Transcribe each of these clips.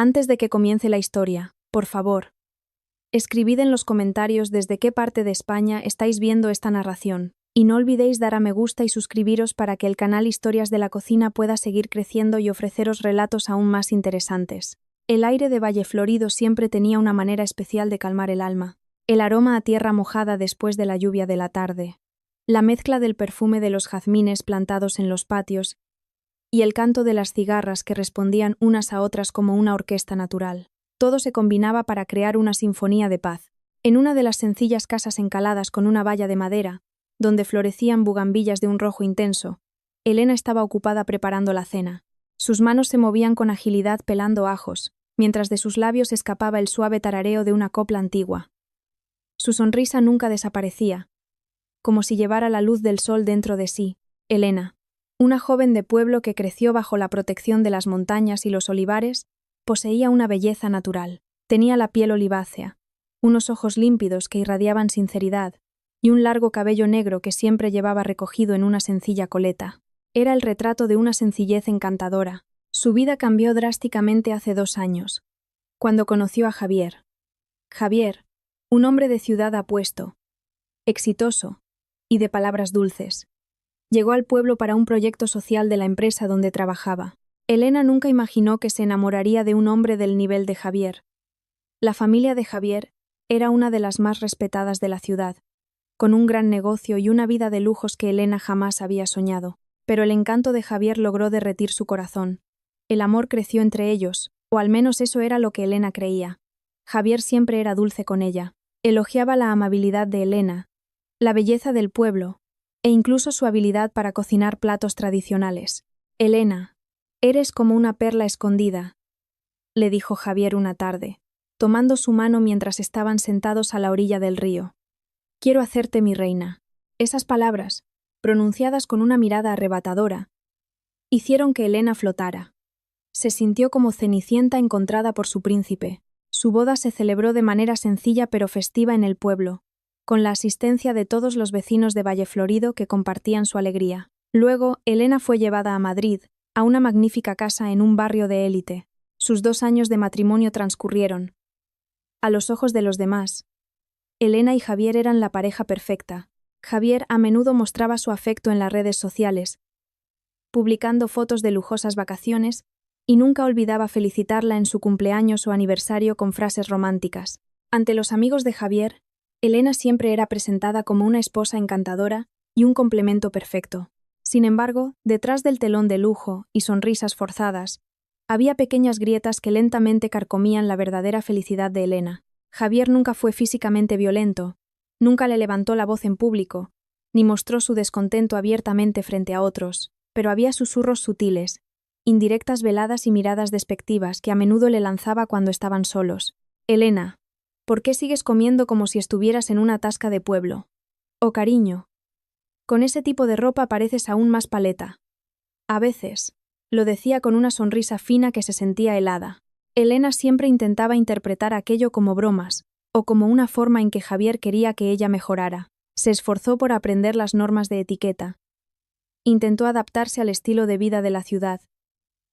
Antes de que comience la historia, por favor, escribid en los comentarios desde qué parte de España estáis viendo esta narración, y no olvidéis dar a me gusta y suscribiros para que el canal Historias de la Cocina pueda seguir creciendo y ofreceros relatos aún más interesantes. El aire de Valleflorido siempre tenía una manera especial de calmar el alma. El aroma a tierra mojada después de la lluvia de la tarde, la mezcla del perfume de los jazmines plantados en los patios y el canto de las cigarras que respondían unas a otras como una orquesta natural. Todo se combinaba para crear una sinfonía de paz. En una de las sencillas casas encaladas con una valla de madera, donde florecían bugambillas de un rojo intenso, Elena estaba ocupada preparando la cena. Sus manos se movían con agilidad pelando ajos, mientras de sus labios escapaba el suave tarareo de una copla antigua. Su sonrisa nunca desaparecía, como si llevara la luz del sol dentro de sí. Elena, una joven de pueblo que creció bajo la protección de las montañas y los olivares, poseía una belleza natural. Tenía la piel olivácea, unos ojos límpidos que irradiaban sinceridad y un largo cabello negro que siempre llevaba recogido en una sencilla coleta. Era el retrato de una sencillez encantadora. Su vida cambió drásticamente hace 2 años, cuando conoció a Javier. Javier, un hombre de ciudad apuesto, exitoso y de palabras dulces. Llegó al pueblo para un proyecto social de la empresa donde trabajaba. Elena nunca imaginó que se enamoraría de un hombre del nivel de Javier. La familia de Javier era una de las más respetadas de la ciudad, con un gran negocio y una vida de lujos que Elena jamás había soñado. Pero el encanto de Javier logró derretir su corazón. El amor creció entre ellos, o al menos eso era lo que Elena creía. Javier siempre era dulce con ella. Elogiaba la amabilidad de Elena, la belleza del pueblo, e incluso su habilidad para cocinar platos tradicionales. «Elena, eres como una perla escondida», le dijo Javier una tarde, tomando su mano mientras estaban sentados a la orilla del río. «Quiero hacerte mi reina». Esas palabras, pronunciadas con una mirada arrebatadora, hicieron que Elena flotara. Se sintió como Cenicienta encontrada por su príncipe. Su boda se celebró de manera sencilla pero festiva en el pueblo, con la asistencia de todos los vecinos de Valleflorido que compartían su alegría. Luego, Elena fue llevada a Madrid, a una magnífica casa en un barrio de élite. Sus 2 años de matrimonio transcurrieron. A los ojos de los demás, Elena y Javier eran la pareja perfecta. Javier a menudo mostraba su afecto en las redes sociales, publicando fotos de lujosas vacaciones, y nunca olvidaba felicitarla en su cumpleaños o aniversario con frases románticas. Ante los amigos de Javier, Elena siempre era presentada como una esposa encantadora y un complemento perfecto. Sin embargo, detrás del telón de lujo y sonrisas forzadas, había pequeñas grietas que lentamente carcomían la verdadera felicidad de Elena. Javier nunca fue físicamente violento, nunca le levantó la voz en público, ni mostró su descontento abiertamente frente a otros, pero había susurros sutiles, indirectas veladas y miradas despectivas que a menudo le lanzaba cuando estaban solos. «Elena, ¿por qué sigues comiendo como si estuvieras en una tasca de pueblo? Oh, cariño, con ese tipo de ropa pareces aún más paleta». A veces, lo decía con una sonrisa fina que se sentía helada. Elena siempre intentaba interpretar aquello como bromas, o como una forma en que Javier quería que ella mejorara. Se esforzó por aprender las normas de etiqueta. Intentó adaptarse al estilo de vida de la ciudad,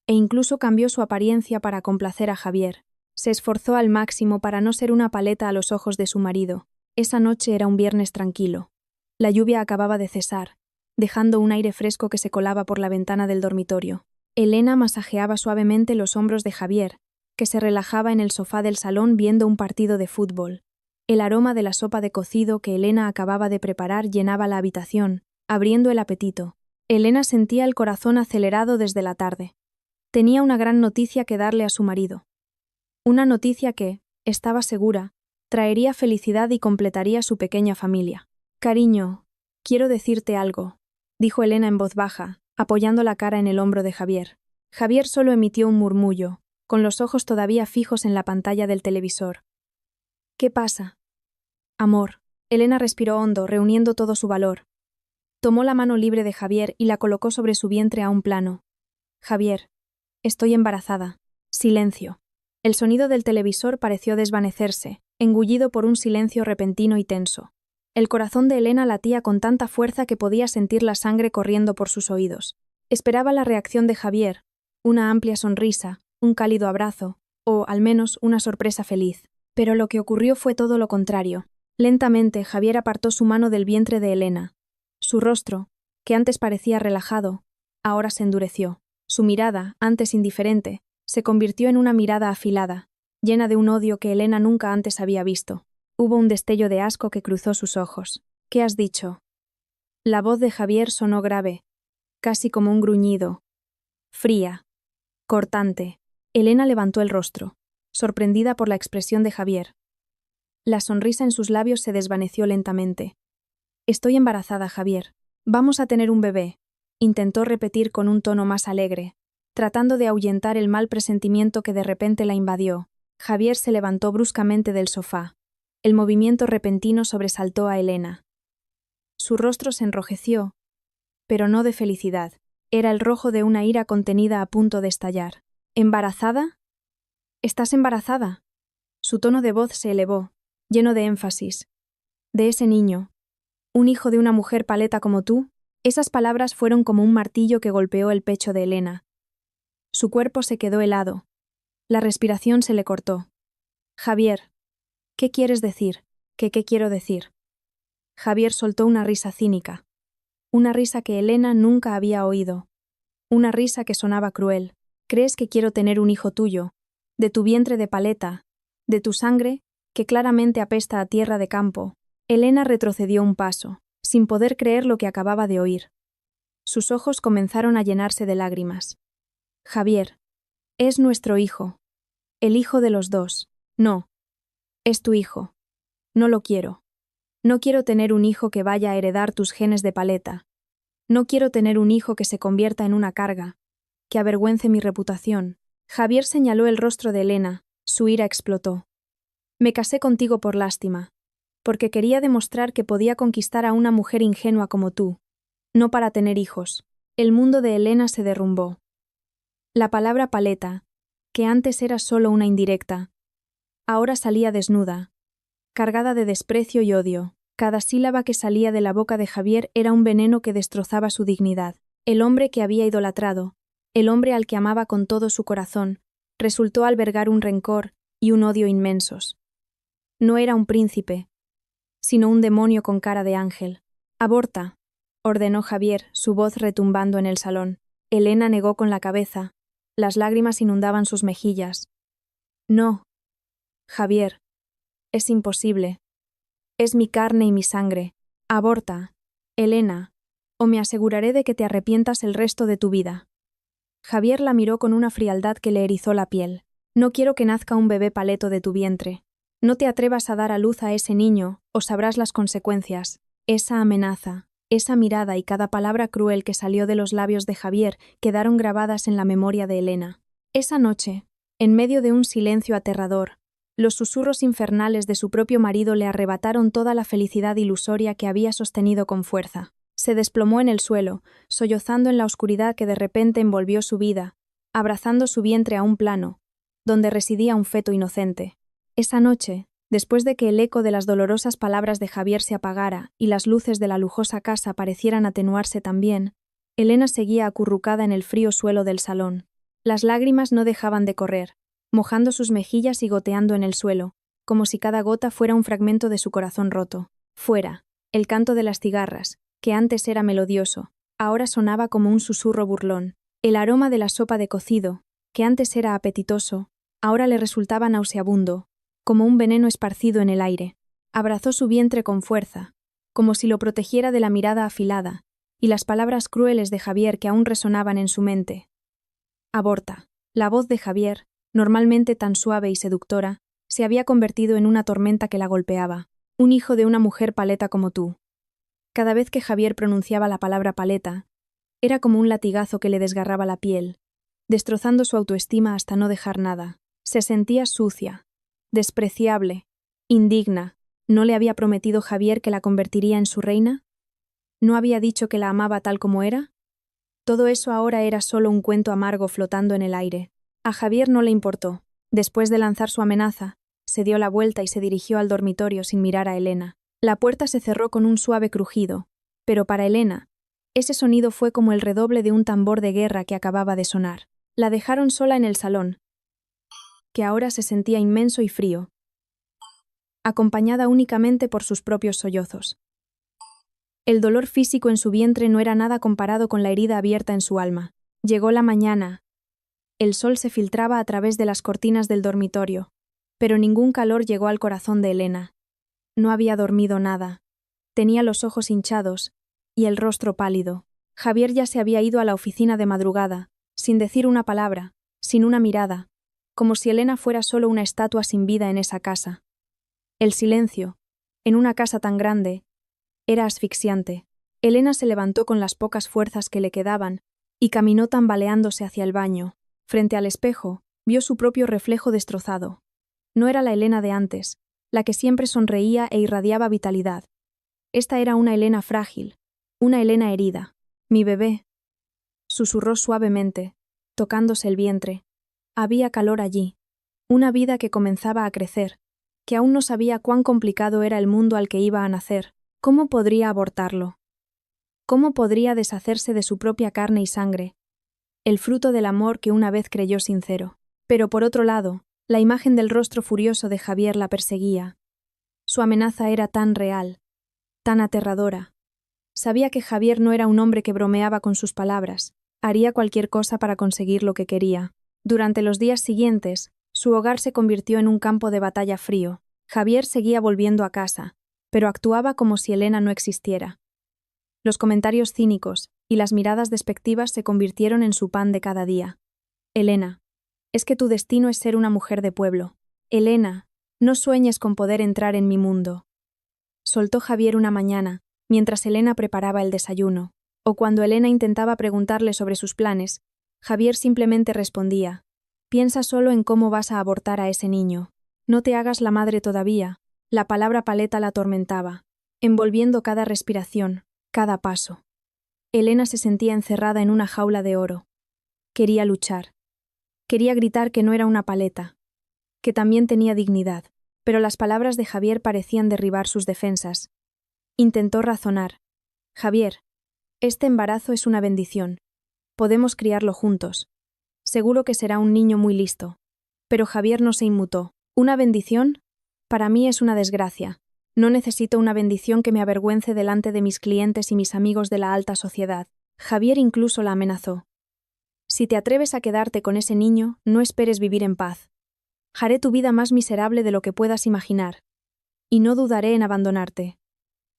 e incluso cambió su apariencia para complacer a Javier. Se esforzó al máximo para no ser una paleta a los ojos de su marido. Esa noche era un viernes tranquilo. La lluvia acababa de cesar, dejando un aire fresco que se colaba por la ventana del dormitorio. Elena masajeaba suavemente los hombros de Javier, que se relajaba en el sofá del salón viendo un partido de fútbol. El aroma de la sopa de cocido que Elena acababa de preparar llenaba la habitación, abriendo el apetito. Elena sentía el corazón acelerado desde la tarde. Tenía una gran noticia que darle a su marido. Una noticia que, estaba segura, traería felicidad y completaría su pequeña familia. «Cariño, quiero decirte algo», dijo Elena en voz baja, apoyando la cara en el hombro de Javier. Javier solo emitió un murmullo, con los ojos todavía fijos en la pantalla del televisor. «¿Qué pasa?» «Amor». Elena respiró hondo, reuniendo todo su valor. Tomó la mano libre de Javier y la colocó sobre su vientre a un plano. «Javier, estoy embarazada». Silencio. El sonido del televisor pareció desvanecerse, engullido por un silencio repentino y tenso. El corazón de Elena latía con tanta fuerza que podía sentir la sangre corriendo por sus oídos. Esperaba la reacción de Javier, una amplia sonrisa, un cálido abrazo, o al menos una sorpresa feliz. Pero lo que ocurrió fue todo lo contrario. Lentamente, Javier apartó su mano del vientre de Elena. Su rostro, que antes parecía relajado, ahora se endureció. Su mirada, antes indiferente, se convirtió en una mirada afilada, llena de un odio que Elena nunca antes había visto. Hubo un destello de asco que cruzó sus ojos. ¿Qué has dicho? La voz de Javier sonó grave, casi como un gruñido. Fría. Cortante. Elena levantó el rostro, sorprendida por la expresión de Javier. La sonrisa en sus labios se desvaneció lentamente. Estoy embarazada, Javier. Vamos a tener un bebé, intentó repetir con un tono más alegre, tratando de ahuyentar el mal presentimiento que de repente la invadió. Javier se levantó bruscamente del sofá. El movimiento repentino sobresaltó a Elena. Su rostro se enrojeció, pero no de felicidad. Era el rojo de una ira contenida a punto de estallar. ¿Embarazada? ¿Estás embarazada? Su tono de voz se elevó, lleno de énfasis. ¿De ese niño? ¿Un hijo de una mujer paleta como tú? Esas palabras fueron como un martillo que golpeó el pecho de Elena. Su cuerpo se quedó helado. La respiración se le cortó. Javier, ¿qué quieres decir? ¿Qué quiero decir? Javier soltó una risa cínica. Una risa que Elena nunca había oído. Una risa que sonaba cruel. ¿Crees que quiero tener un hijo tuyo? De tu vientre de paleta, de tu sangre, que claramente apesta a tierra de campo. Elena retrocedió un paso, sin poder creer lo que acababa de oír. Sus ojos comenzaron a llenarse de lágrimas. Javier, es nuestro hijo. El hijo de los dos. No. Es tu hijo. No lo quiero. No quiero tener un hijo que vaya a heredar tus genes de paleta. No quiero tener un hijo que se convierta en una carga, que avergüence mi reputación. Javier señaló el rostro de Elena, su ira explotó. Me casé contigo por lástima, porque quería demostrar que podía conquistar a una mujer ingenua como tú, no para tener hijos. El mundo de Elena se derrumbó. La palabra paleta, que antes era solo una indirecta, ahora salía desnuda, cargada de desprecio y odio. Cada sílaba que salía de la boca de Javier era un veneno que destrozaba su dignidad. El hombre que había idolatrado, el hombre al que amaba con todo su corazón, resultó albergar un rencor y un odio inmensos. No era un príncipe, sino un demonio con cara de ángel. «Aborta», ordenó Javier, su voz retumbando en el salón. Elena negó con la cabeza. Las lágrimas inundaban sus mejillas. «No, Javier, es imposible. Es mi carne y mi sangre. Aborta, Elena, o me aseguraré de que te arrepientas el resto de tu vida». Javier la miró con una frialdad que le erizó la piel. «No quiero que nazca un bebé paleto de tu vientre. No te atrevas a dar a luz a ese niño, o sabrás las consecuencias». Esa amenaza, esa mirada y cada palabra cruel que salió de los labios de Javier quedaron grabadas en la memoria de Elena. Esa noche, en medio de un silencio aterrador, los susurros infernales de su propio marido le arrebataron toda la felicidad ilusoria que había sostenido con fuerza. Se desplomó en el suelo, sollozando en la oscuridad que de repente envolvió su vida, abrazando su vientre a un plano, donde residía un feto inocente. Esa noche, después de que el eco de las dolorosas palabras de Javier se apagara y las luces de la lujosa casa parecieran atenuarse también, Elena seguía acurrucada en el frío suelo del salón. Las lágrimas no dejaban de correr, mojando sus mejillas y goteando en el suelo, como si cada gota fuera un fragmento de su corazón roto. Fuera, el canto de las cigarras, que antes era melodioso, ahora sonaba como un susurro burlón. El aroma de la sopa de cocido, que antes era apetitoso, ahora le resultaba nauseabundo, como un veneno esparcido en el aire. Abrazó su vientre con fuerza, como si lo protegiera de la mirada afilada, y las palabras crueles de Javier que aún resonaban en su mente. Aborta. La voz de Javier, normalmente tan suave y seductora, se había convertido en una tormenta que la golpeaba. Un hijo de una mujer paleta como tú. Cada vez que Javier pronunciaba la palabra paleta, era como un latigazo que le desgarraba la piel, destrozando su autoestima hasta no dejar nada. Se sentía sucia, despreciable, indigna. ¿No le había prometido Javier que la convertiría en su reina? ¿No había dicho que la amaba tal como era? Todo eso ahora era solo un cuento amargo flotando en el aire. A Javier no le importó. Después de lanzar su amenaza, se dio la vuelta y se dirigió al dormitorio sin mirar a Elena. La puerta se cerró con un suave crujido, pero para Elena, ese sonido fue como el redoble de un tambor de guerra que acababa de sonar. La dejaron sola en el salón, que ahora se sentía inmenso y frío, acompañada únicamente por sus propios sollozos. El dolor físico en su vientre no era nada comparado con la herida abierta en su alma. Llegó la mañana. El sol se filtraba a través de las cortinas del dormitorio, pero ningún calor llegó al corazón de Elena. No había dormido nada. Tenía los ojos hinchados y el rostro pálido. Javier ya se había ido a la oficina de madrugada, sin decir una palabra, sin una mirada, como si Elena fuera solo una estatua sin vida en esa casa. El silencio, en una casa tan grande, era asfixiante. Elena se levantó con las pocas fuerzas que le quedaban y caminó tambaleándose hacia el baño. Frente al espejo, vio su propio reflejo destrozado. No era la Elena de antes, la que siempre sonreía e irradiaba vitalidad. Esta era una Elena frágil, una Elena herida. «Mi bebé», susurró suavemente, tocándose el vientre. Había calor allí, una vida que comenzaba a crecer, que aún no sabía cuán complicado era el mundo al que iba a nacer. ¿Cómo podría abortarlo? ¿Cómo podría deshacerse de su propia carne y sangre, el fruto del amor que una vez creyó sincero? Pero por otro lado, la imagen del rostro furioso de Javier la perseguía. Su amenaza era tan real, tan aterradora. Sabía que Javier no era un hombre que bromeaba con sus palabras, haría cualquier cosa para conseguir lo que quería. Durante los días siguientes, su hogar se convirtió en un campo de batalla frío. Javier seguía volviendo a casa, pero actuaba como si Elena no existiera. Los comentarios cínicos y las miradas despectivas se convirtieron en su pan de cada día. «Elena, es que tu destino es ser una mujer de pueblo. Elena, no sueñes con poder entrar en mi mundo», soltó Javier una mañana, mientras Elena preparaba el desayuno, o cuando Elena intentaba preguntarle sobre sus planes, Javier simplemente respondía: «Piensa solo en cómo vas a abortar a ese niño. No te hagas la madre todavía». La palabra paleta la atormentaba, envolviendo cada respiración, cada paso. Elena se sentía encerrada en una jaula de oro. Quería luchar. Quería gritar que no era una paleta, que también tenía dignidad, pero las palabras de Javier parecían derribar sus defensas. Intentó razonar. «Javier, este embarazo es una bendición. Podemos criarlo juntos. Seguro que será un niño muy listo». Pero Javier no se inmutó. «¿Una bendición? Para mí es una desgracia. No necesito una bendición que me avergüence delante de mis clientes y mis amigos de la alta sociedad». Javier incluso la amenazó. «Si te atreves a quedarte con ese niño, no esperes vivir en paz. Haré tu vida más miserable de lo que puedas imaginar. Y no dudaré en abandonarte».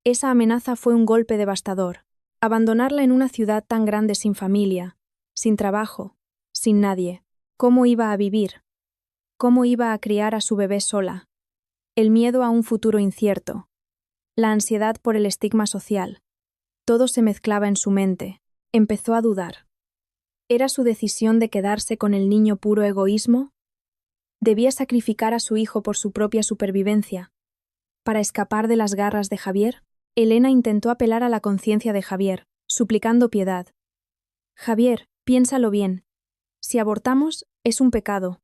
Esa amenaza fue un golpe devastador. Abandonarla en una ciudad tan grande sin familia, sin trabajo, sin nadie. ¿Cómo iba a vivir? ¿Cómo iba a criar a su bebé sola? El miedo a un futuro incierto. La ansiedad por el estigma social. Todo se mezclaba en su mente. Empezó a dudar. ¿Era su decisión de quedarse con el niño puro egoísmo? ¿Debía sacrificar a su hijo por su propia supervivencia? ¿Para escapar de las garras de Javier? Elena intentó apelar a la conciencia de Javier, suplicando piedad. «Javier, piénsalo bien. Si abortamos, es un pecado».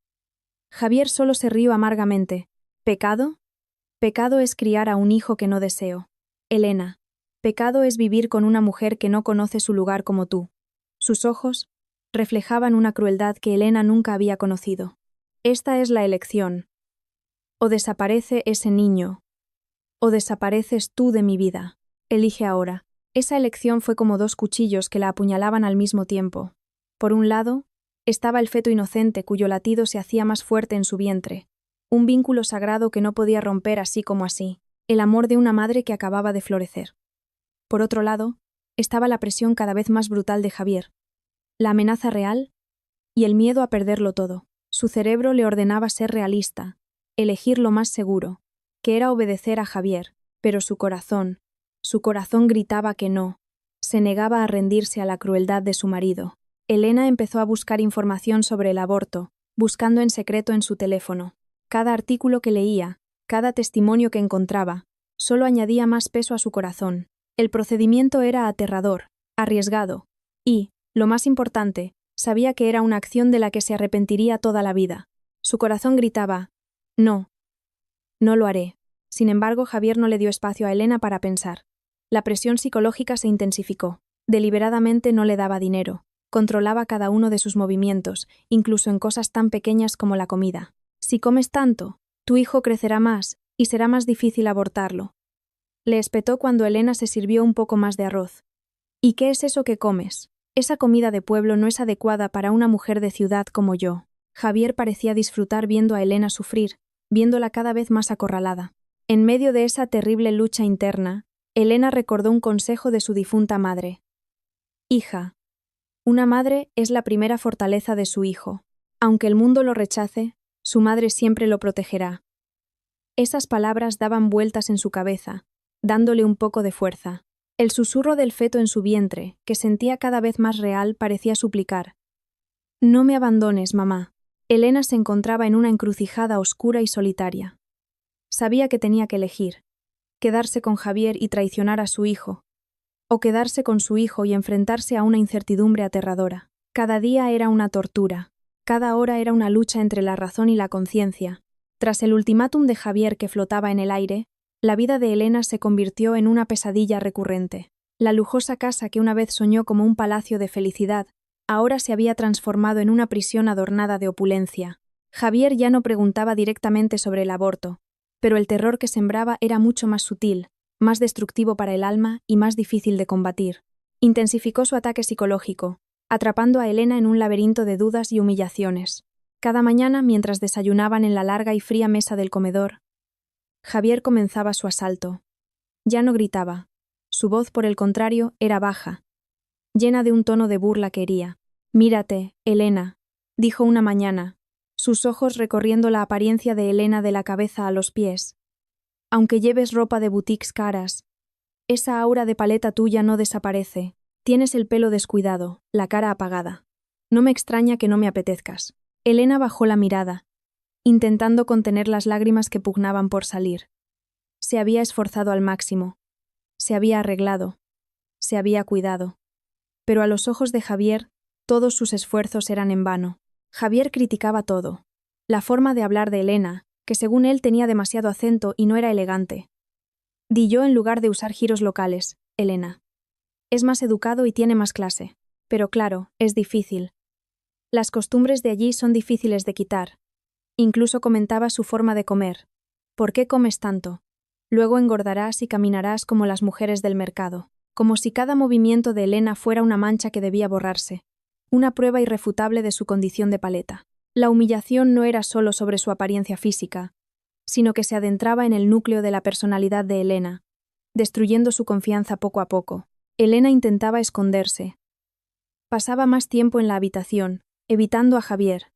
Javier solo se rió amargamente. «¿Pecado? Pecado es criar a un hijo que no deseo. Elena, pecado es vivir con una mujer que no conoce su lugar como tú». Sus ojos reflejaban una crueldad que Elena nunca había conocido. «Esta es la elección. O desaparece ese niño, o desapareces tú de mi vida. Elige ahora». Esa elección fue como dos cuchillos que la apuñalaban al mismo tiempo. Por un lado, estaba el feto inocente cuyo latido se hacía más fuerte en su vientre, un vínculo sagrado que no podía romper así como así, el amor de una madre que acababa de florecer. Por otro lado, estaba la presión cada vez más brutal de Javier, la amenaza real y el miedo a perderlo todo. Su cerebro le ordenaba ser realista, elegir lo más seguro, que era obedecer a Javier, pero su corazón gritaba que no, se negaba a rendirse a la crueldad de su marido. Elena empezó a buscar información sobre el aborto, buscando en secreto en su teléfono. Cada artículo que leía, cada testimonio que encontraba, solo añadía más peso a su corazón. El procedimiento era aterrador, arriesgado, y, lo más importante, sabía que era una acción de la que se arrepentiría toda la vida. Su corazón gritaba: «No, no lo haré». Sin embargo, Javier no le dio espacio a Elena para pensar. La presión psicológica se intensificó. Deliberadamente no le daba dinero. Controlaba cada uno de sus movimientos, incluso en cosas tan pequeñas como la comida. Si comes tanto, tu hijo crecerá más y será más difícil abortarlo. Le espetó cuando Elena se sirvió un poco más de arroz. ¿Y qué es eso que comes? Esa comida de pueblo no es adecuada para una mujer de ciudad como yo. Javier parecía disfrutar viendo a Elena sufrir, viéndola cada vez más acorralada. En medio de esa terrible lucha interna, Elena recordó un consejo de su difunta madre. Hija, una madre es la primera fortaleza de su hijo. Aunque el mundo lo rechace, su madre siempre lo protegerá. Esas palabras daban vueltas en su cabeza, dándole un poco de fuerza. El susurro del feto en su vientre, que sentía cada vez más real, parecía suplicar. No me abandones, mamá. Elena se encontraba en una encrucijada oscura y solitaria. Sabía que tenía que elegir, quedarse con Javier y traicionar a su hijo, o quedarse con su hijo y enfrentarse a una incertidumbre aterradora. Cada día era una tortura, cada hora era una lucha entre la razón y la conciencia. Tras el ultimátum de Javier que flotaba en el aire, la vida de Elena se convirtió en una pesadilla recurrente. La lujosa casa que una vez soñó como un palacio de felicidad, ahora se había transformado en una prisión adornada de opulencia. Javier ya no preguntaba directamente sobre el aborto, pero el terror que sembraba era mucho más sutil, más destructivo para el alma y más difícil de combatir. Intensificó su ataque psicológico, atrapando a Elena en un laberinto de dudas y humillaciones. Cada mañana, mientras desayunaban en la larga y fría mesa del comedor, Javier comenzaba su asalto. Ya no gritaba. Su voz, por el contrario, era baja, llena de un tono de burla que hería. «Mírate, Elena», dijo una mañana, sus ojos recorriendo la apariencia de Elena de la cabeza a los pies. «Aunque lleves ropa de boutiques caras, esa aura de paleta tuya no desaparece. Tienes el pelo descuidado, la cara apagada. No me extraña que no me apetezcas». Elena bajó la mirada, intentando contener las lágrimas que pugnaban por salir. Se había esforzado al máximo, se había arreglado, se había cuidado. Pero a los ojos de Javier, todos sus esfuerzos eran en vano. Javier criticaba todo. La forma de hablar de Elena, que según él tenía demasiado acento y no era elegante. Di yo en lugar de usar giros locales, Elena. Es más educado y tiene más clase. Pero claro, es difícil. Las costumbres de allí son difíciles de quitar. Incluso comentaba su forma de comer. ¿Por qué comes tanto? Luego engordarás y caminarás como las mujeres del mercado. Como si cada movimiento de Elena fuera una mancha que debía borrarse. Una prueba irrefutable de su condición de paleta. La humillación no era solo sobre su apariencia física, sino que se adentraba en el núcleo de la personalidad de Elena, destruyendo su confianza poco a poco. Elena intentaba esconderse. Pasaba más tiempo en la habitación, evitando a Javier.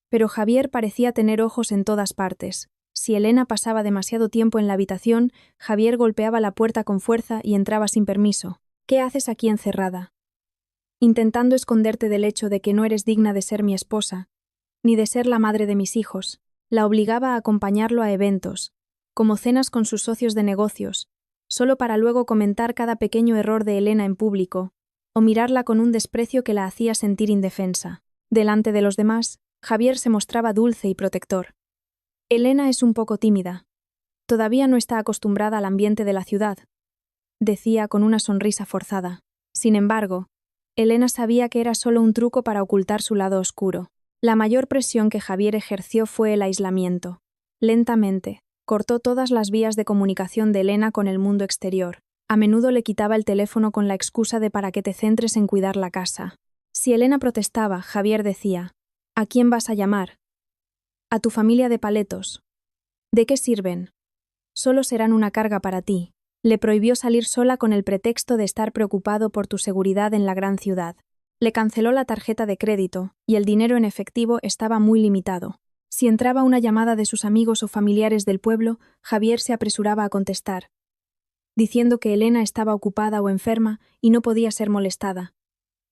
Pero Javier parecía tener ojos en todas partes. Si Elena pasaba demasiado tiempo en la habitación, Javier golpeaba la puerta con fuerza y entraba sin permiso. «¿Qué haces aquí encerrada? Intentando esconderte del hecho de que no eres digna de ser mi esposa, ni de ser la madre de mis hijos». La obligaba a acompañarlo a eventos, como cenas con sus socios de negocios, solo para luego comentar cada pequeño error de Elena en público, o mirarla con un desprecio que la hacía sentir indefensa. Delante de los demás, Javier se mostraba dulce y protector. «Elena es un poco tímida. Todavía no está acostumbrada al ambiente de la ciudad», decía con una sonrisa forzada. Sin embargo, Elena sabía que era solo un truco para ocultar su lado oscuro. La mayor presión que Javier ejerció fue el aislamiento. Lentamente, cortó todas las vías de comunicación de Elena con el mundo exterior. A menudo le quitaba el teléfono con la excusa de «para que te centres en cuidar la casa». Si Elena protestaba, Javier decía: «¿A quién vas a llamar? A tu familia de paletos. ¿De qué sirven? Solo serán una carga para ti». Le prohibió salir sola con el pretexto de estar preocupado por tu seguridad en la gran ciudad. Le canceló la tarjeta de crédito, y el dinero en efectivo estaba muy limitado. Si entraba una llamada de sus amigos o familiares del pueblo, Javier se apresuraba a contestar, diciendo que Elena estaba ocupada o enferma y no podía ser molestada.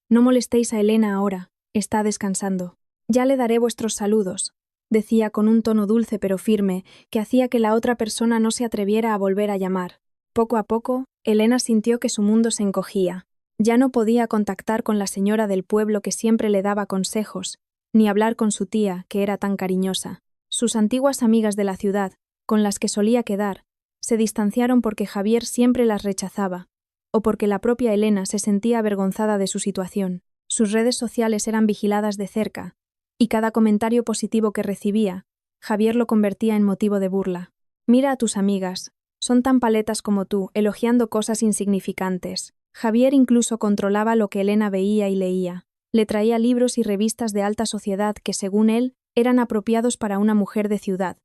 «No molestéis a Elena ahora, está descansando. Ya le daré vuestros saludos», decía con un tono dulce pero firme, que hacía que la otra persona no se atreviera a volver a llamar. Poco a poco, Elena sintió que su mundo se encogía. Ya no podía contactar con la señora del pueblo que siempre le daba consejos, ni hablar con su tía, que era tan cariñosa. Sus antiguas amigas de la ciudad, con las que solía quedar, se distanciaron porque Javier siempre las rechazaba, o porque la propia Elena se sentía avergonzada de su situación. Sus redes sociales eran vigiladas de cerca, y cada comentario positivo que recibía Javier lo convertía en motivo de burla. Mira a tus amigas. Son tan paletas como tú, elogiando cosas insignificantes. Javier incluso controlaba lo que Elena veía y leía. Le traía libros y revistas de alta sociedad que, según él, eran apropiados para una mujer de ciudad.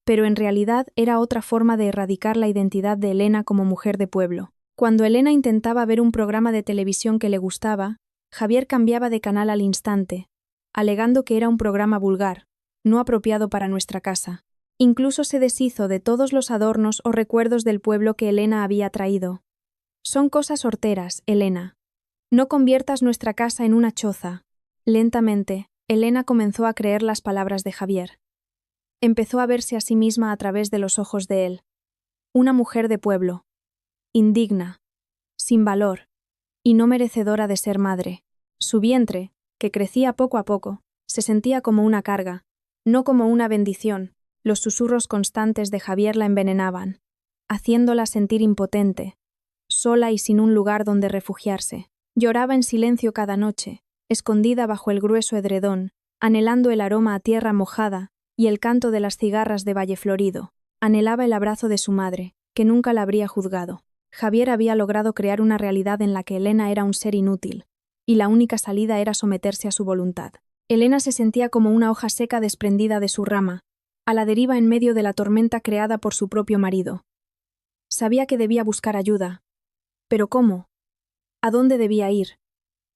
Pero en realidad era otra forma de erradicar la identidad de Elena como mujer de pueblo. Cuando Elena intentaba ver un programa de televisión que le gustaba, Javier cambiaba de canal al instante, alegando que era un programa vulgar, no apropiado para nuestra casa. Incluso se deshizo de todos los adornos o recuerdos del pueblo que Elena había traído. Son cosas horteras, Elena. No conviertas nuestra casa en una choza. Lentamente, Elena comenzó a creer las palabras de Javier. Empezó a verse a sí misma a través de los ojos de él. Una mujer de pueblo. Indigna. Sin valor. Y no merecedora de ser madre. Su vientre, que crecía poco a poco, se sentía como una carga, no como una bendición. Los susurros constantes de Javier la envenenaban, haciéndola sentir impotente, sola y sin un lugar donde refugiarse. Lloraba en silencio cada noche, escondida bajo el grueso edredón, anhelando el aroma a tierra mojada y el canto de las cigarras de Valle Florido. Anhelaba el abrazo de su madre, que nunca la habría juzgado. Javier había logrado crear una realidad en la que Elena era un ser inútil, y la única salida era someterse a su voluntad. Elena se sentía como una hoja seca desprendida de su rama, a la deriva en medio de la tormenta creada por su propio marido. Sabía que debía buscar ayuda. ¿Pero cómo? ¿A dónde debía ir?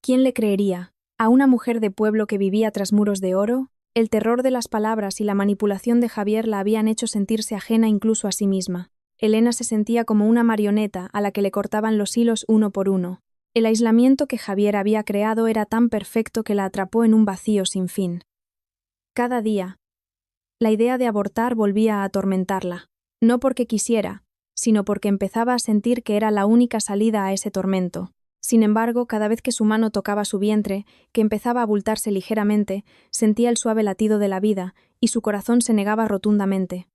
¿Quién le creería? ¿A una mujer de pueblo que vivía tras muros de oro? El terror de las palabras y la manipulación de Javier la habían hecho sentirse ajena incluso a sí misma. Elena se sentía como una marioneta a la que le cortaban los hilos uno por uno. El aislamiento que Javier había creado era tan perfecto que la atrapó en un vacío sin fin. Cada día, la idea de abortar volvía a atormentarla, no porque quisiera, sino porque empezaba a sentir que era la única salida a ese tormento. Sin embargo, cada vez que su mano tocaba su vientre, que empezaba a abultarse ligeramente, sentía el suave latido de la vida, y su corazón se negaba rotundamente.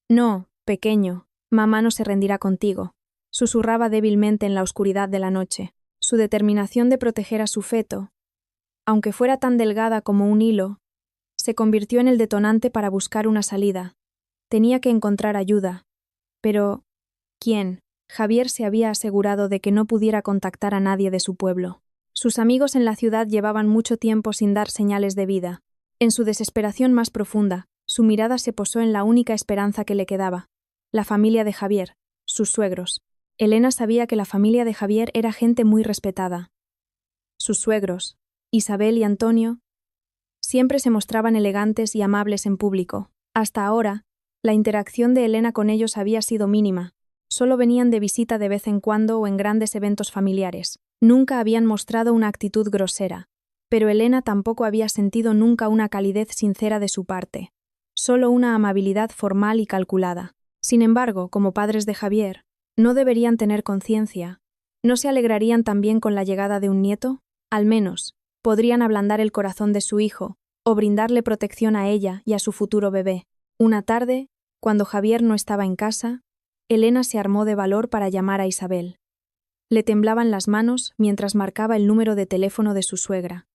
No, pequeño, mamá no se rendirá contigo, susurraba débilmente en la oscuridad de la noche. Su determinación de proteger a su feto, aunque fuera tan delgada como un hilo, se convirtió en el detonante para buscar una salida. Tenía que encontrar ayuda. Pero, ¿quién? Javier se había asegurado de que no pudiera contactar a nadie de su pueblo. Sus amigos en la ciudad llevaban mucho tiempo sin dar señales de vida. En su desesperación más profunda, su mirada se posó en la única esperanza que le quedaba: la familia de Javier, sus suegros. Elena sabía que la familia de Javier era gente muy respetada. Sus suegros, Isabel y Antonio, siempre se mostraban elegantes y amables en público. Hasta ahora, la interacción de Elena con ellos había sido mínima. Solo venían de visita de vez en cuando o en grandes eventos familiares. Nunca habían mostrado una actitud grosera, pero Elena tampoco había sentido nunca una calidez sincera de su parte, solo una amabilidad formal y calculada. Sin embargo, como padres de Javier, ¿no deberían tener conciencia? ¿No se alegrarían también con la llegada de un nieto? Al menos, podrían ablandar el corazón de su hijo, o brindarle protección a ella y a su futuro bebé. Una tarde, cuando Javier no estaba en casa, Elena se armó de valor para llamar a Isabel. Le temblaban las manos mientras marcaba el número de teléfono de su suegra.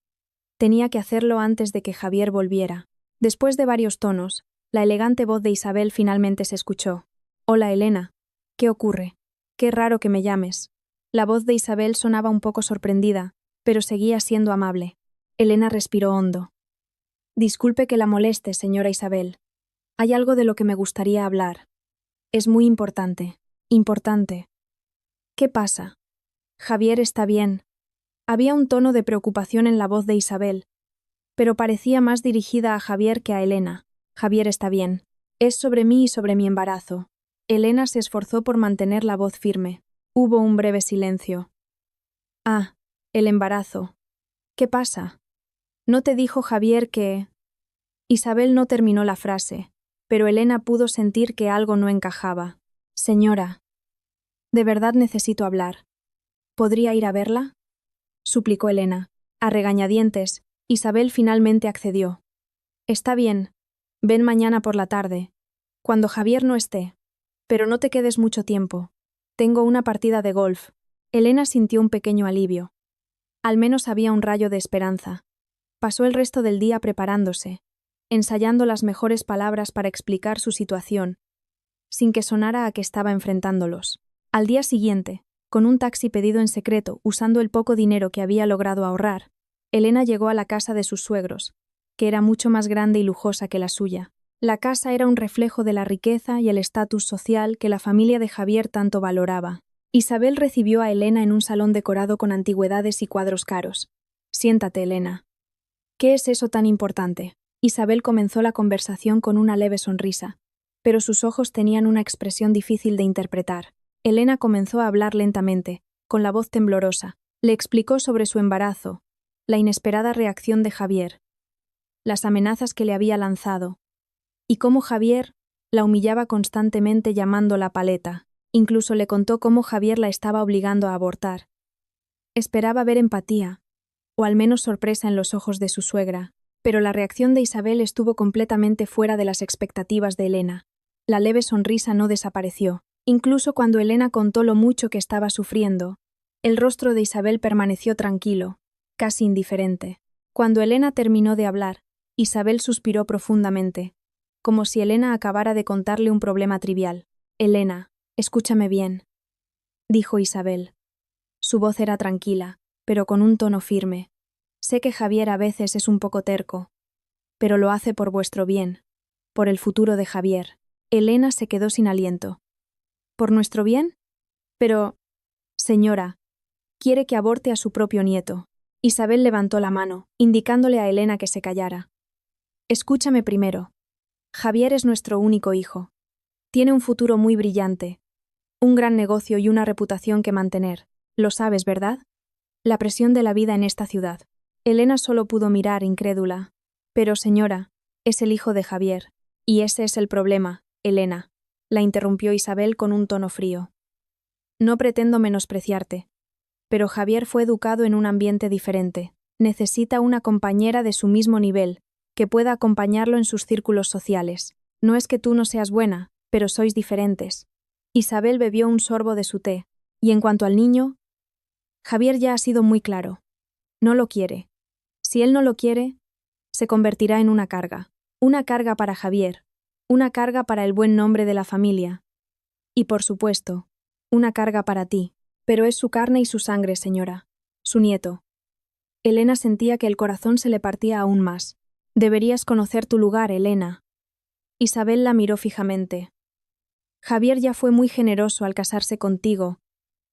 Tenía que hacerlo antes de que Javier volviera. Después de varios tonos, la elegante voz de Isabel finalmente se escuchó. «Hola, Elena. ¿Qué ocurre? Qué raro que me llames». La voz de Isabel sonaba un poco sorprendida, pero seguía siendo amable. Elena respiró hondo. «Disculpe que la moleste, señora Isabel. Hay algo de lo que me gustaría hablar. Es muy importante. Importante». «¿Qué pasa?» «Javier está bien». Había un tono de preocupación en la voz de Isabel, pero parecía más dirigida a Javier que a Elena. «Javier está bien. Es sobre mí y sobre mi embarazo». Elena se esforzó por mantener la voz firme. Hubo un breve silencio. «Ah, el embarazo. ¿Qué pasa? ¿No te dijo Javier que...?» Isabel no terminó la frase, pero Elena pudo sentir que algo no encajaba. «Señora, de verdad necesito hablar. ¿Podría ir a verla?», suplicó Elena. A regañadientes, Isabel finalmente accedió. «Está bien. Ven mañana por la tarde, cuando Javier no esté. Pero no te quedes mucho tiempo. Tengo una partida de golf». Elena sintió un pequeño alivio. Al menos había un rayo de esperanza. Pasó el resto del día preparándose. ensayando las mejores palabras para explicar su situación, sin que sonara a que estaba enfrentándolos. Al día siguiente, con un taxi pedido en secreto usando el poco dinero que había logrado ahorrar, Elena llegó a la casa de sus suegros, que era mucho más grande y lujosa que la suya. La casa era un reflejo de la riqueza y el estatus social que la familia de Javier tanto valoraba. Isabel recibió a Elena en un salón decorado con antigüedades y cuadros caros. «Siéntate, Elena». «¿Qué es eso tan importante?». Isabel comenzó la conversación con una leve sonrisa, pero sus ojos tenían una expresión difícil de interpretar. Elena comenzó a hablar lentamente, con la voz temblorosa. Le explicó sobre su embarazo, la inesperada reacción de Javier, las amenazas que le había lanzado, y cómo Javier la humillaba constantemente llamándola paleta. Incluso le contó cómo Javier la estaba obligando a abortar. Esperaba ver empatía, o al menos sorpresa en los ojos de su suegra, pero la reacción de Isabel estuvo completamente fuera de las expectativas de Elena. La leve sonrisa no desapareció. Incluso cuando Elena contó lo mucho que estaba sufriendo, el rostro de Isabel permaneció tranquilo, casi indiferente. Cuando Elena terminó de hablar, Isabel suspiró profundamente, como si Elena acabara de contarle un problema trivial. «Elena, escúchame bien», dijo Isabel. Su voz era tranquila, pero con un tono firme. «Sé que Javier a veces es un poco terco, pero lo hace por vuestro bien, por el futuro de Javier». Elena se quedó sin aliento. «¿Por nuestro bien? Pero, señora, quiere que aborte a su propio nieto». Isabel levantó la mano, indicándole a Elena que se callara. «Escúchame primero. Javier es nuestro único hijo. Tiene un futuro muy brillante, un gran negocio y una reputación que mantener. Lo sabes, ¿verdad? La presión de la vida en esta ciudad». Elena solo pudo mirar incrédula. «Pero, señora, es el hijo de Javier. Y ese es el problema, Elena», la interrumpió Isabel con un tono frío. «No pretendo menospreciarte, pero Javier fue educado en un ambiente diferente. Necesita una compañera de su mismo nivel, que pueda acompañarlo en sus círculos sociales. No es que tú no seas buena, pero sois diferentes». Isabel bebió un sorbo de su té, y en cuanto al niño, Javier ya ha sido muy claro. No lo quiere. Si él no lo quiere, se convertirá en una carga para Javier, una carga para el buen nombre de la familia. Y por supuesto, una carga para ti. Pero es su carne y su sangre, señora. Su nieto. Elena sentía que el corazón se le partía aún más. «Deberías conocer tu lugar, Elena». Isabel la miró fijamente. «Javier ya fue muy generoso al casarse contigo,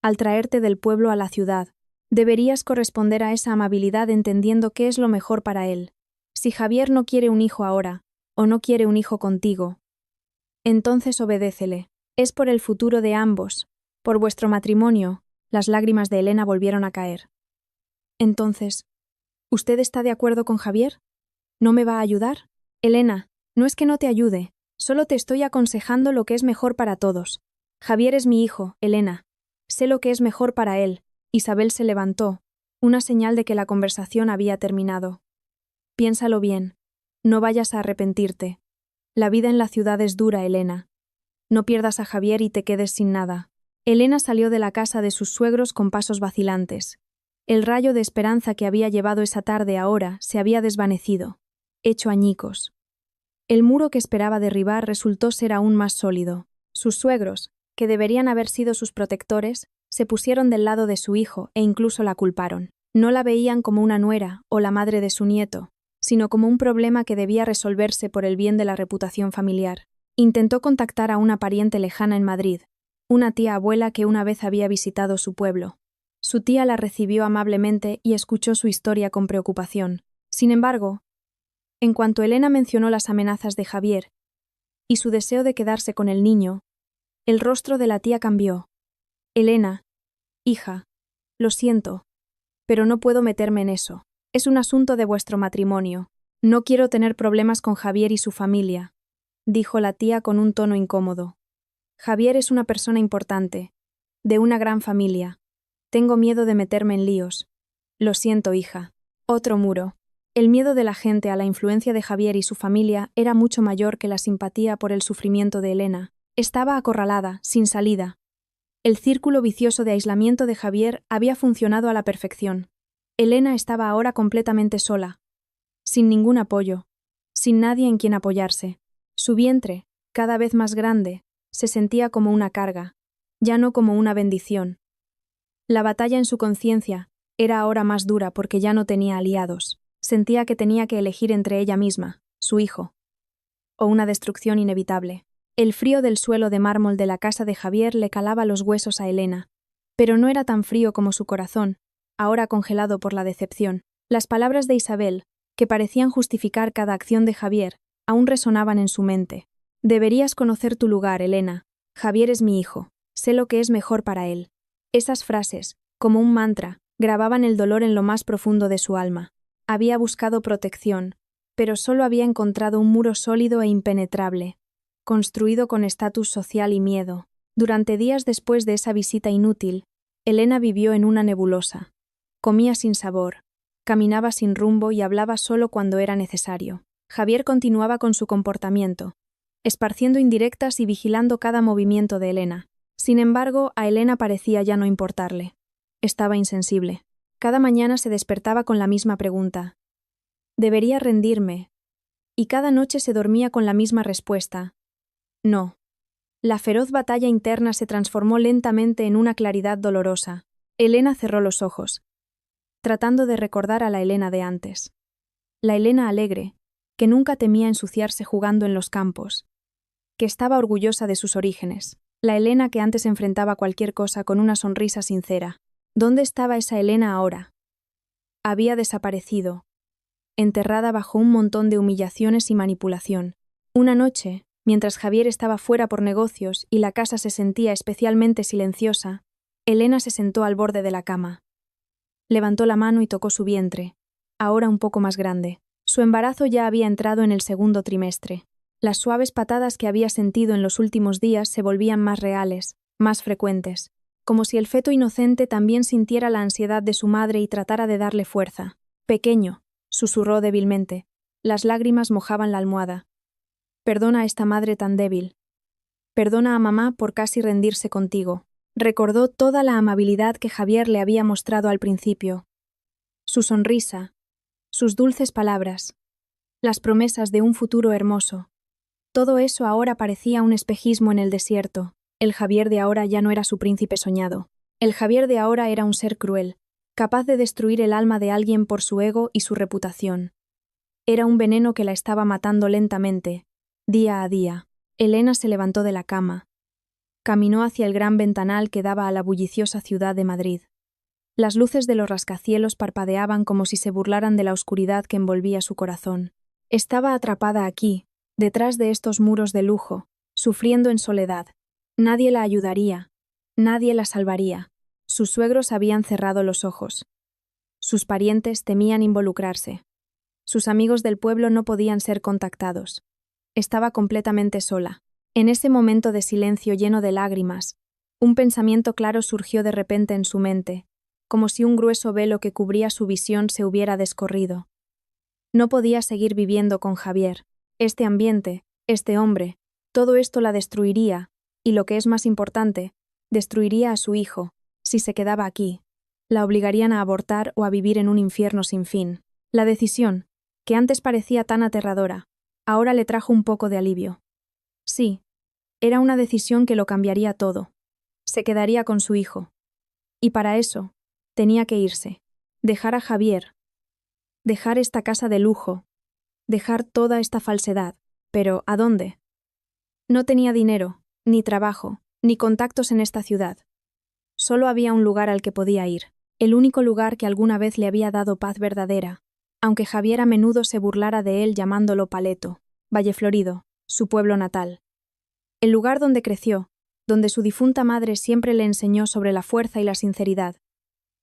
al traerte del pueblo a la ciudad. Deberías corresponder a esa amabilidad entendiendo qué es lo mejor para él. Si Javier no quiere un hijo ahora, o no quiere un hijo contigo, entonces obedécele. Es por el futuro de ambos, por vuestro matrimonio». Las lágrimas de Elena volvieron a caer. «Entonces, ¿usted está de acuerdo con Javier? ¿No me va a ayudar?» «Elena, no es que no te ayude, solo te estoy aconsejando lo que es mejor para todos. Javier es mi hijo, Elena. Sé lo que es mejor para él». Isabel se levantó, una señal de que la conversación había terminado. «Piénsalo bien. No vayas a arrepentirte. La vida en la ciudad es dura, Elena. No pierdas a Javier y te quedes sin nada». Elena salió de la casa de sus suegros con pasos vacilantes. El rayo de esperanza que había llevado esa tarde ahora se había desvanecido, hecho añicos. El muro que esperaba derribar resultó ser aún más sólido. Sus suegros, que deberían haber sido sus protectores, se pusieron del lado de su hijo e incluso la culparon. No la veían como una nuera o la madre de su nieto, sino como un problema que debía resolverse por el bien de la reputación familiar. Intentó contactar a una pariente lejana en Madrid, una tía abuela que una vez había visitado su pueblo. Su tía la recibió amablemente y escuchó su historia con preocupación. Sin embargo, en cuanto Elena mencionó las amenazas de Javier y su deseo de quedarse con el niño, el rostro de la tía cambió. «Elena, hija, lo siento, pero no puedo meterme en eso. Es un asunto de vuestro matrimonio. No quiero tener problemas con Javier y su familia», dijo la tía con un tono incómodo. «Javier es una persona importante, de una gran familia. Tengo miedo de meterme en líos. Lo siento, hija». Otro muro. El miedo de la gente a la influencia de Javier y su familia era mucho mayor que la simpatía por el sufrimiento de Elena. Estaba acorralada, sin salida. El círculo vicioso de aislamiento de Javier había funcionado a la perfección. Elena estaba ahora completamente sola, sin ningún apoyo, sin nadie en quien apoyarse. Su vientre, cada vez más grande, se sentía como una carga, ya no como una bendición. La batalla en su conciencia era ahora más dura porque ya no tenía aliados. Sentía que tenía que elegir entre ella misma, su hijo, o una destrucción inevitable. El frío del suelo de mármol de la casa de Javier le calaba los huesos a Elena, pero no era tan frío como su corazón, ahora congelado por la decepción. Las palabras de Isabel, que parecían justificar cada acción de Javier, aún resonaban en su mente. Deberías conocer tu lugar, Elena. Javier es mi hijo. Sé lo que es mejor para él. Esas frases, como un mantra, grababan el dolor en lo más profundo de su alma. Había buscado protección, pero solo había encontrado un muro sólido e impenetrable, construido con estatus social y miedo. Durante días después de esa visita inútil, Elena vivió en una nebulosa. Comía sin sabor, caminaba sin rumbo y hablaba solo cuando era necesario. Javier continuaba con su comportamiento, esparciendo indirectas y vigilando cada movimiento de Elena. Sin embargo, a Elena parecía ya no importarle. Estaba insensible. Cada mañana se despertaba con la misma pregunta. ¿Debería rendirme? Y cada noche se dormía con la misma respuesta. No. La feroz batalla interna se transformó lentamente en una claridad dolorosa. Elena cerró los ojos, tratando de recordar a la Elena de antes. La Elena alegre, que nunca temía ensuciarse jugando en los campos, que estaba orgullosa de sus orígenes. La Elena que antes enfrentaba cualquier cosa con una sonrisa sincera. ¿Dónde estaba esa Elena ahora? Había desaparecido, enterrada bajo un montón de humillaciones y manipulación. Una noche, mientras Javier estaba fuera por negocios y la casa se sentía especialmente silenciosa, Elena se sentó al borde de la cama. Levantó la mano y tocó su vientre, ahora un poco más grande. Su embarazo ya había entrado en el segundo trimestre. Las suaves patadas que había sentido en los últimos días se volvían más reales, más frecuentes, como si el feto inocente también sintiera la ansiedad de su madre y tratara de darle fuerza. «Pequeño», susurró débilmente. Las lágrimas mojaban la almohada. «Perdona a esta madre tan débil. Perdona a mamá por casi rendirse contigo». Recordó toda la amabilidad que Javier le había mostrado al principio. Su sonrisa, sus dulces palabras, las promesas de un futuro hermoso. Todo eso ahora parecía un espejismo en el desierto. El Javier de ahora ya no era su príncipe soñado. El Javier de ahora era un ser cruel, capaz de destruir el alma de alguien por su ego y su reputación. Era un veneno que la estaba matando lentamente, día a día. Elena se levantó de la cama. Caminó hacia el gran ventanal que daba a la bulliciosa ciudad de Madrid. Las luces de los rascacielos parpadeaban como si se burlaran de la oscuridad que envolvía su corazón. Estaba atrapada aquí, detrás de estos muros de lujo, sufriendo en soledad. Nadie la ayudaría, nadie la salvaría. Sus suegros habían cerrado los ojos. Sus parientes temían involucrarse. Sus amigos del pueblo no podían ser contactados. Estaba completamente sola. En ese momento de silencio lleno de lágrimas, un pensamiento claro surgió de repente en su mente, como si un grueso velo que cubría su visión se hubiera descorrido. No podía seguir viviendo con Javier. Este ambiente, este hombre, todo esto la destruiría, y lo que es más importante, destruiría a su hijo, si se quedaba aquí. La obligarían a abortar o a vivir en un infierno sin fin. La decisión, que antes parecía tan aterradora, ahora le trajo un poco de alivio. Sí, era una decisión que lo cambiaría todo. Se quedaría con su hijo. Y para eso, tenía que irse. Dejar a Javier. Dejar esta casa de lujo. Dejar toda esta falsedad. Pero, ¿a dónde? No tenía dinero, ni trabajo, ni contactos en esta ciudad. Solo había un lugar al que podía ir. El único lugar que alguna vez le había dado paz verdadera, aunque Javier a menudo se burlara de él llamándolo Paleto, Valleflorido, su pueblo natal. El lugar donde creció, donde su difunta madre siempre le enseñó sobre la fuerza y la sinceridad.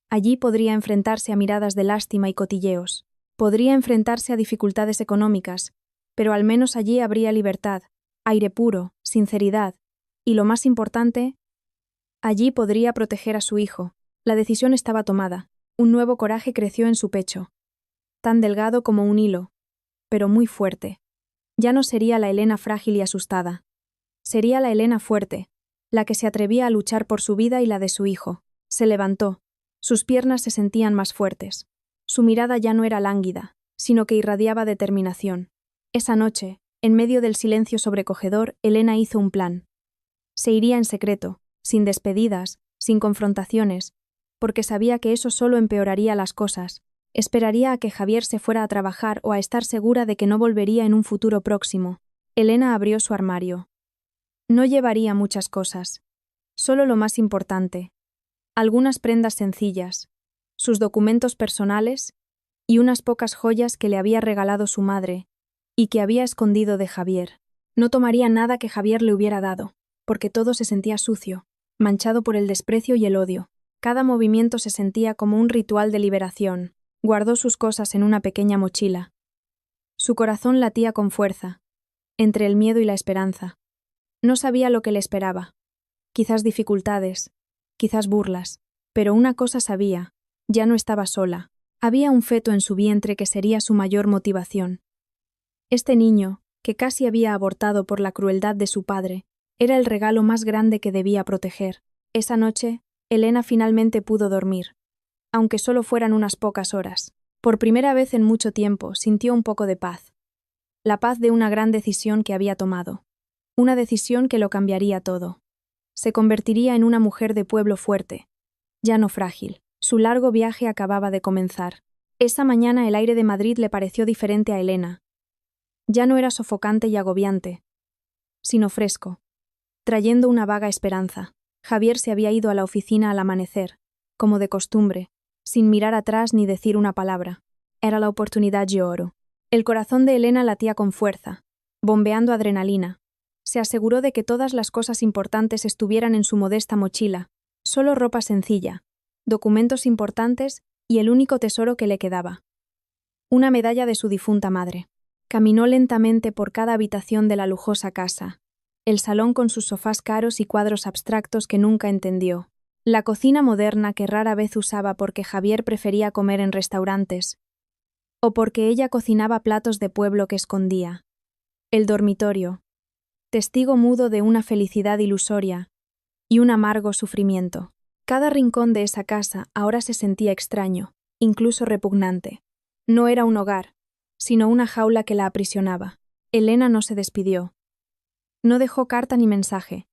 Allí podría enfrentarse a miradas de lástima y cotilleos. Podría enfrentarse a dificultades económicas, pero al menos allí habría libertad, aire puro, sinceridad, y lo más importante, allí podría proteger a su hijo. La decisión estaba tomada. Un nuevo coraje creció en su pecho, tan delgado como un hilo, pero muy fuerte. Ya no sería la Elena frágil y asustada. Sería la Elena fuerte, la que se atrevía a luchar por su vida y la de su hijo. Se levantó. Sus piernas se sentían más fuertes. Su mirada ya no era lánguida, sino que irradiaba determinación. Esa noche, en medio del silencio sobrecogedor, Elena hizo un plan. Se iría en secreto, sin despedidas, sin confrontaciones, porque sabía que eso solo empeoraría las cosas. Esperaría a que Javier se fuera a trabajar o a estar segura de que no volvería en un futuro próximo. Elena abrió su armario. No llevaría muchas cosas, solo lo más importante. Algunas prendas sencillas, sus documentos personales y unas pocas joyas que le había regalado su madre y que había escondido de Javier. No tomaría nada que Javier le hubiera dado, porque todo se sentía sucio, manchado por el desprecio y el odio. Cada movimiento se sentía como un ritual de liberación. Guardó sus cosas en una pequeña mochila. Su corazón latía con fuerza, entre el miedo y la esperanza. No sabía lo que le esperaba. Quizás dificultades, quizás burlas, pero una cosa sabía, ya no estaba sola. Había un feto en su vientre que sería su mayor motivación. Este niño, que casi había abortado por la crueldad de su padre, era el regalo más grande que debía proteger. Esa noche, Elena finalmente pudo dormir, aunque solo fueran unas pocas horas. Por primera vez en mucho tiempo sintió un poco de paz. La paz de una gran decisión que había tomado. Una decisión que lo cambiaría todo. Se convertiría en una mujer de pueblo fuerte, ya no frágil. Su largo viaje acababa de comenzar. Esa mañana el aire de Madrid le pareció diferente a Elena. Ya no era sofocante y agobiante, sino fresco, trayendo una vaga esperanza. Javier se había ido a la oficina al amanecer, como de costumbre, sin mirar atrás ni decir una palabra. Era la oportunidad de oro. El corazón de Elena latía con fuerza, bombeando adrenalina. Se aseguró de que todas las cosas importantes estuvieran en su modesta mochila, solo ropa sencilla, documentos importantes y el único tesoro que le quedaba. Una medalla de su difunta madre. Caminó lentamente por cada habitación de la lujosa casa, el salón con sus sofás caros y cuadros abstractos que nunca entendió, la cocina moderna que rara vez usaba porque Javier prefería comer en restaurantes, o porque ella cocinaba platos de pueblo que escondía, el dormitorio, testigo mudo de una felicidad ilusoria y un amargo sufrimiento. Cada rincón de esa casa ahora se sentía extraño, incluso repugnante. No era un hogar, sino una jaula que la aprisionaba. Elena no se despidió. No dejó carta ni mensaje.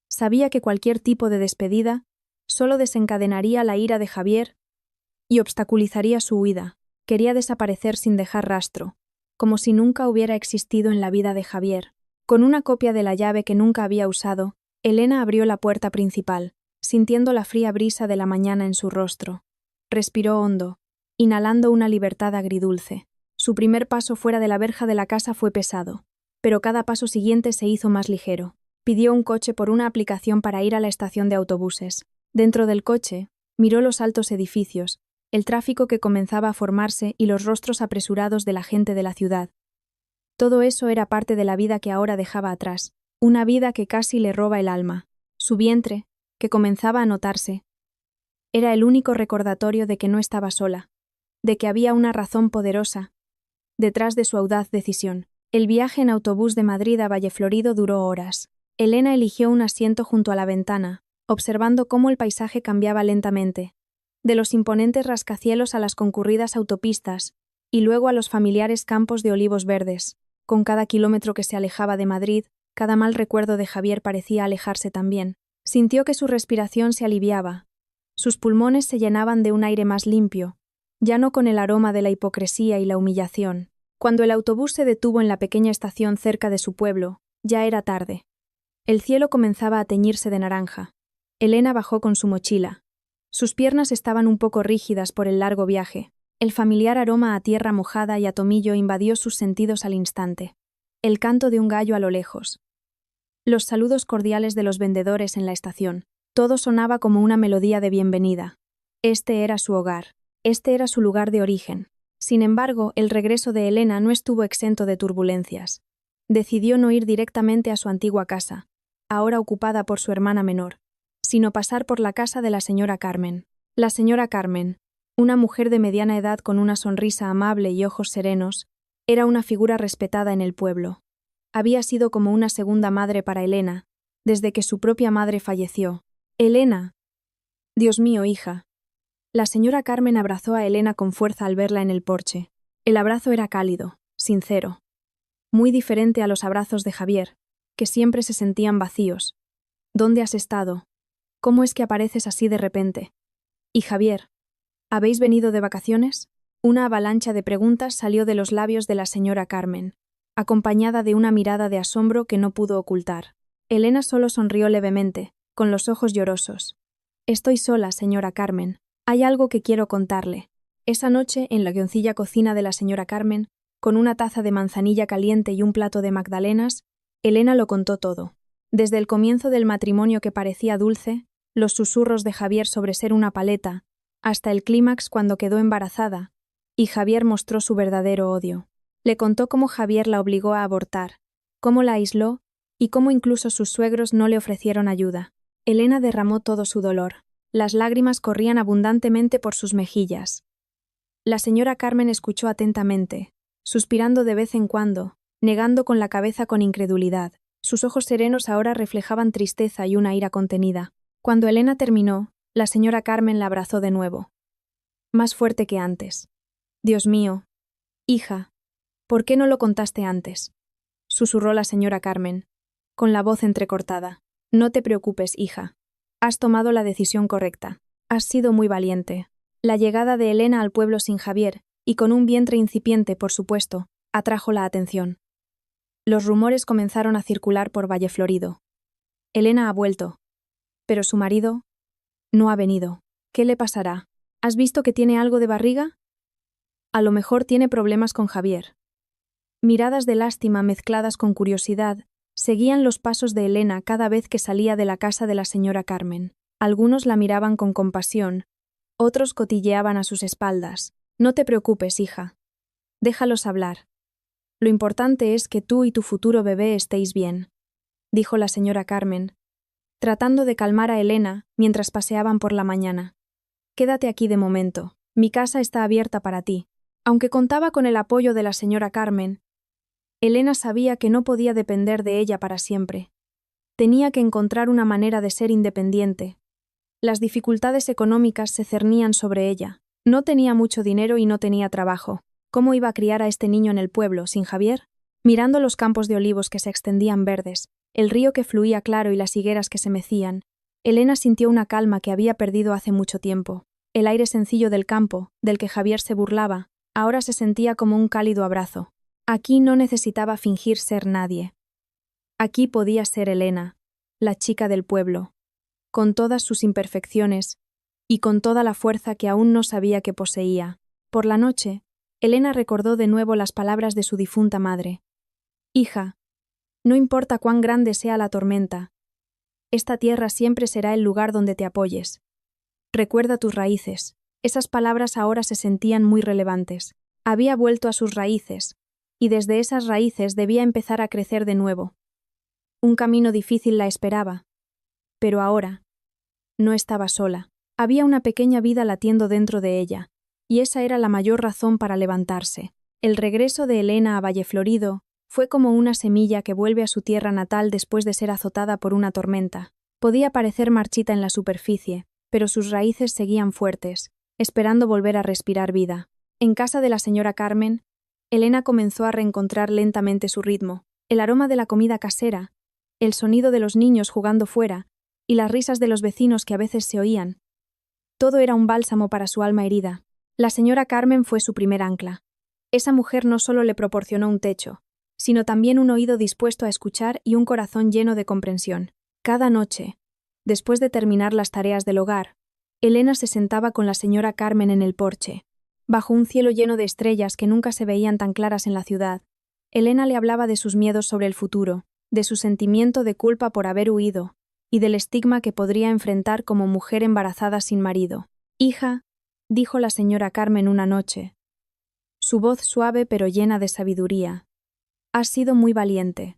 Sabía que cualquier tipo de despedida solo desencadenaría la ira de Javier y obstaculizaría su huida. Quería desaparecer sin dejar rastro, como si nunca hubiera existido en la vida de Javier. Con una copia de la llave que nunca había usado, Elena abrió la puerta principal, sintiendo la fría brisa de la mañana en su rostro. Respiró hondo, inhalando una libertad agridulce. Su primer paso fuera de la verja de la casa fue pesado, pero cada paso siguiente se hizo más ligero. Pidió un coche por una aplicación para ir a la estación de autobuses. Dentro del coche, miró los altos edificios, el tráfico que comenzaba a formarse y los rostros apresurados de la gente de la ciudad. Todo eso era parte de la vida que ahora dejaba atrás, una vida que casi le roba el alma. Su vientre, que comenzaba a notarse, era el único recordatorio de que no estaba sola, de que había una razón poderosa detrás de su audaz decisión. El viaje en autobús de Madrid a Valleflorido duró horas. Elena eligió un asiento junto a la ventana, observando cómo el paisaje cambiaba lentamente, de los imponentes rascacielos a las concurridas autopistas, y luego a los familiares campos de olivos verdes. Con cada kilómetro que se alejaba de Madrid, cada mal recuerdo de Javier parecía alejarse también. Sintió que su respiración se aliviaba, sus pulmones se llenaban de un aire más limpio, ya no con el aroma de la hipocresía y la humillación. Cuando el autobús se detuvo en la pequeña estación cerca de su pueblo, ya era tarde. El cielo comenzaba a teñirse de naranja. Elena bajó con su mochila. Sus piernas estaban un poco rígidas por el largo viaje. El familiar aroma a tierra mojada y a tomillo invadió sus sentidos al instante. El canto de un gallo a lo lejos. Los saludos cordiales de los vendedores en la estación. Todo sonaba como una melodía de bienvenida. Este era su hogar. Este era su lugar de origen. Sin embargo, el regreso de Elena no estuvo exento de turbulencias. Decidió no ir directamente a su antigua casa, ahora ocupada por su hermana menor, sino pasar por la casa de la señora Carmen. La señora Carmen, una mujer de mediana edad con una sonrisa amable y ojos serenos, era una figura respetada en el pueblo. Había sido como una segunda madre para Elena, desde que su propia madre falleció. «Elena. Dios mío, hija». La señora Carmen abrazó a Elena con fuerza al verla en el porche. El abrazo era cálido, sincero. muy diferente a los abrazos de Javier, que siempre se sentían vacíos. ¿Dónde has estado? ¿Cómo es que apareces así de repente? Y Javier, ¿habéis venido de vacaciones? Una avalancha de preguntas salió de los labios de la señora Carmen, acompañada de una mirada de asombro que no pudo ocultar. Elena solo sonrió levemente, con los ojos llorosos. Estoy sola, señora Carmen. Hay algo que quiero contarle. Esa noche, en la guioncilla cocina de la señora Carmen, con una taza de manzanilla caliente y un plato de magdalenas, Elena lo contó todo. Desde el comienzo del matrimonio que parecía dulce, los susurros de Javier sobre ser una paleta, hasta el clímax cuando quedó embarazada, y Javier mostró su verdadero odio. Le contó cómo Javier la obligó a abortar, cómo la aisló y cómo incluso sus suegros no le ofrecieron ayuda. Elena derramó todo su dolor. Las lágrimas corrían abundantemente por sus mejillas. La señora Carmen escuchó atentamente, suspirando de vez en cuando, negando con la cabeza con incredulidad. Sus ojos serenos ahora reflejaban tristeza y una ira contenida. Cuando Elena terminó, la señora Carmen la abrazó de nuevo. Más fuerte que antes. Dios mío. Hija, ¿por qué no lo contaste antes? Susurró la señora Carmen, con la voz entrecortada. No te preocupes, hija. Has tomado la decisión correcta. Has sido muy valiente. La llegada de Elena al pueblo sin Javier, y con un vientre incipiente, por supuesto, atrajo la atención. Los rumores comenzaron a circular por Valleflorido. Elena ha vuelto. Pero su marido no ha venido. ¿Qué le pasará? ¿Has visto que tiene algo de barriga? A lo mejor tiene problemas con Javier. Miradas de lástima mezcladas con curiosidad seguían los pasos de Elena cada vez que salía de la casa de la señora Carmen. Algunos la miraban con compasión, otros cotilleaban a sus espaldas. No te preocupes, hija. Déjalos hablar. Lo importante es que tú y tu futuro bebé estéis bien, dijo la señora Carmen, tratando de calmar a Elena mientras paseaban por la mañana. Quédate aquí de momento. Mi casa está abierta para ti. Aunque contaba con el apoyo de la señora Carmen, Elena sabía que no podía depender de ella para siempre. Tenía que encontrar una manera de ser independiente. Las dificultades económicas se cernían sobre ella. No tenía mucho dinero y no tenía trabajo. ¿Cómo iba a criar a este niño en el pueblo, sin Javier? Mirando los campos de olivos que se extendían verdes, el río que fluía claro y las higueras que se mecían, Elena sintió una calma que había perdido hace mucho tiempo. El aire sencillo del campo, del que Javier se burlaba, ahora se sentía como un cálido abrazo. Aquí no necesitaba fingir ser nadie. Aquí podía ser Elena, la chica del pueblo, con todas sus imperfecciones y con toda la fuerza que aún no sabía que poseía. Por la noche, Elena recordó de nuevo las palabras de su difunta madre. Hija, no importa cuán grande sea la tormenta, esta tierra siempre será el lugar donde te apoyes. Recuerda tus raíces. Esas palabras ahora se sentían muy relevantes. Había vuelto a sus raíces, y desde esas raíces debía empezar a crecer de nuevo. Un camino difícil la esperaba, pero ahora no estaba sola. Había una pequeña vida latiendo dentro de ella, y esa era la mayor razón para levantarse. El regreso de Elena a Valleflorido fue como una semilla que vuelve a su tierra natal después de ser azotada por una tormenta. Podía parecer marchita en la superficie, pero sus raíces seguían fuertes, esperando volver a respirar vida. En casa de la señora Carmen, Elena comenzó a reencontrar lentamente su ritmo. El aroma de la comida casera, el sonido de los niños jugando fuera y las risas de los vecinos que a veces se oían. Todo era un bálsamo para su alma herida. La señora Carmen fue su primer ancla. Esa mujer no solo le proporcionó un techo, sino también un oído dispuesto a escuchar y un corazón lleno de comprensión. Cada noche, después de terminar las tareas del hogar, Elena se sentaba con la señora Carmen en el porche. Bajo un cielo lleno de estrellas que nunca se veían tan claras en la ciudad, Elena le hablaba de sus miedos sobre el futuro, de su sentimiento de culpa por haber huido, y del estigma que podría enfrentar como mujer embarazada sin marido. Hija, dijo la señora Carmen una noche, su voz suave pero llena de sabiduría, has sido muy valiente.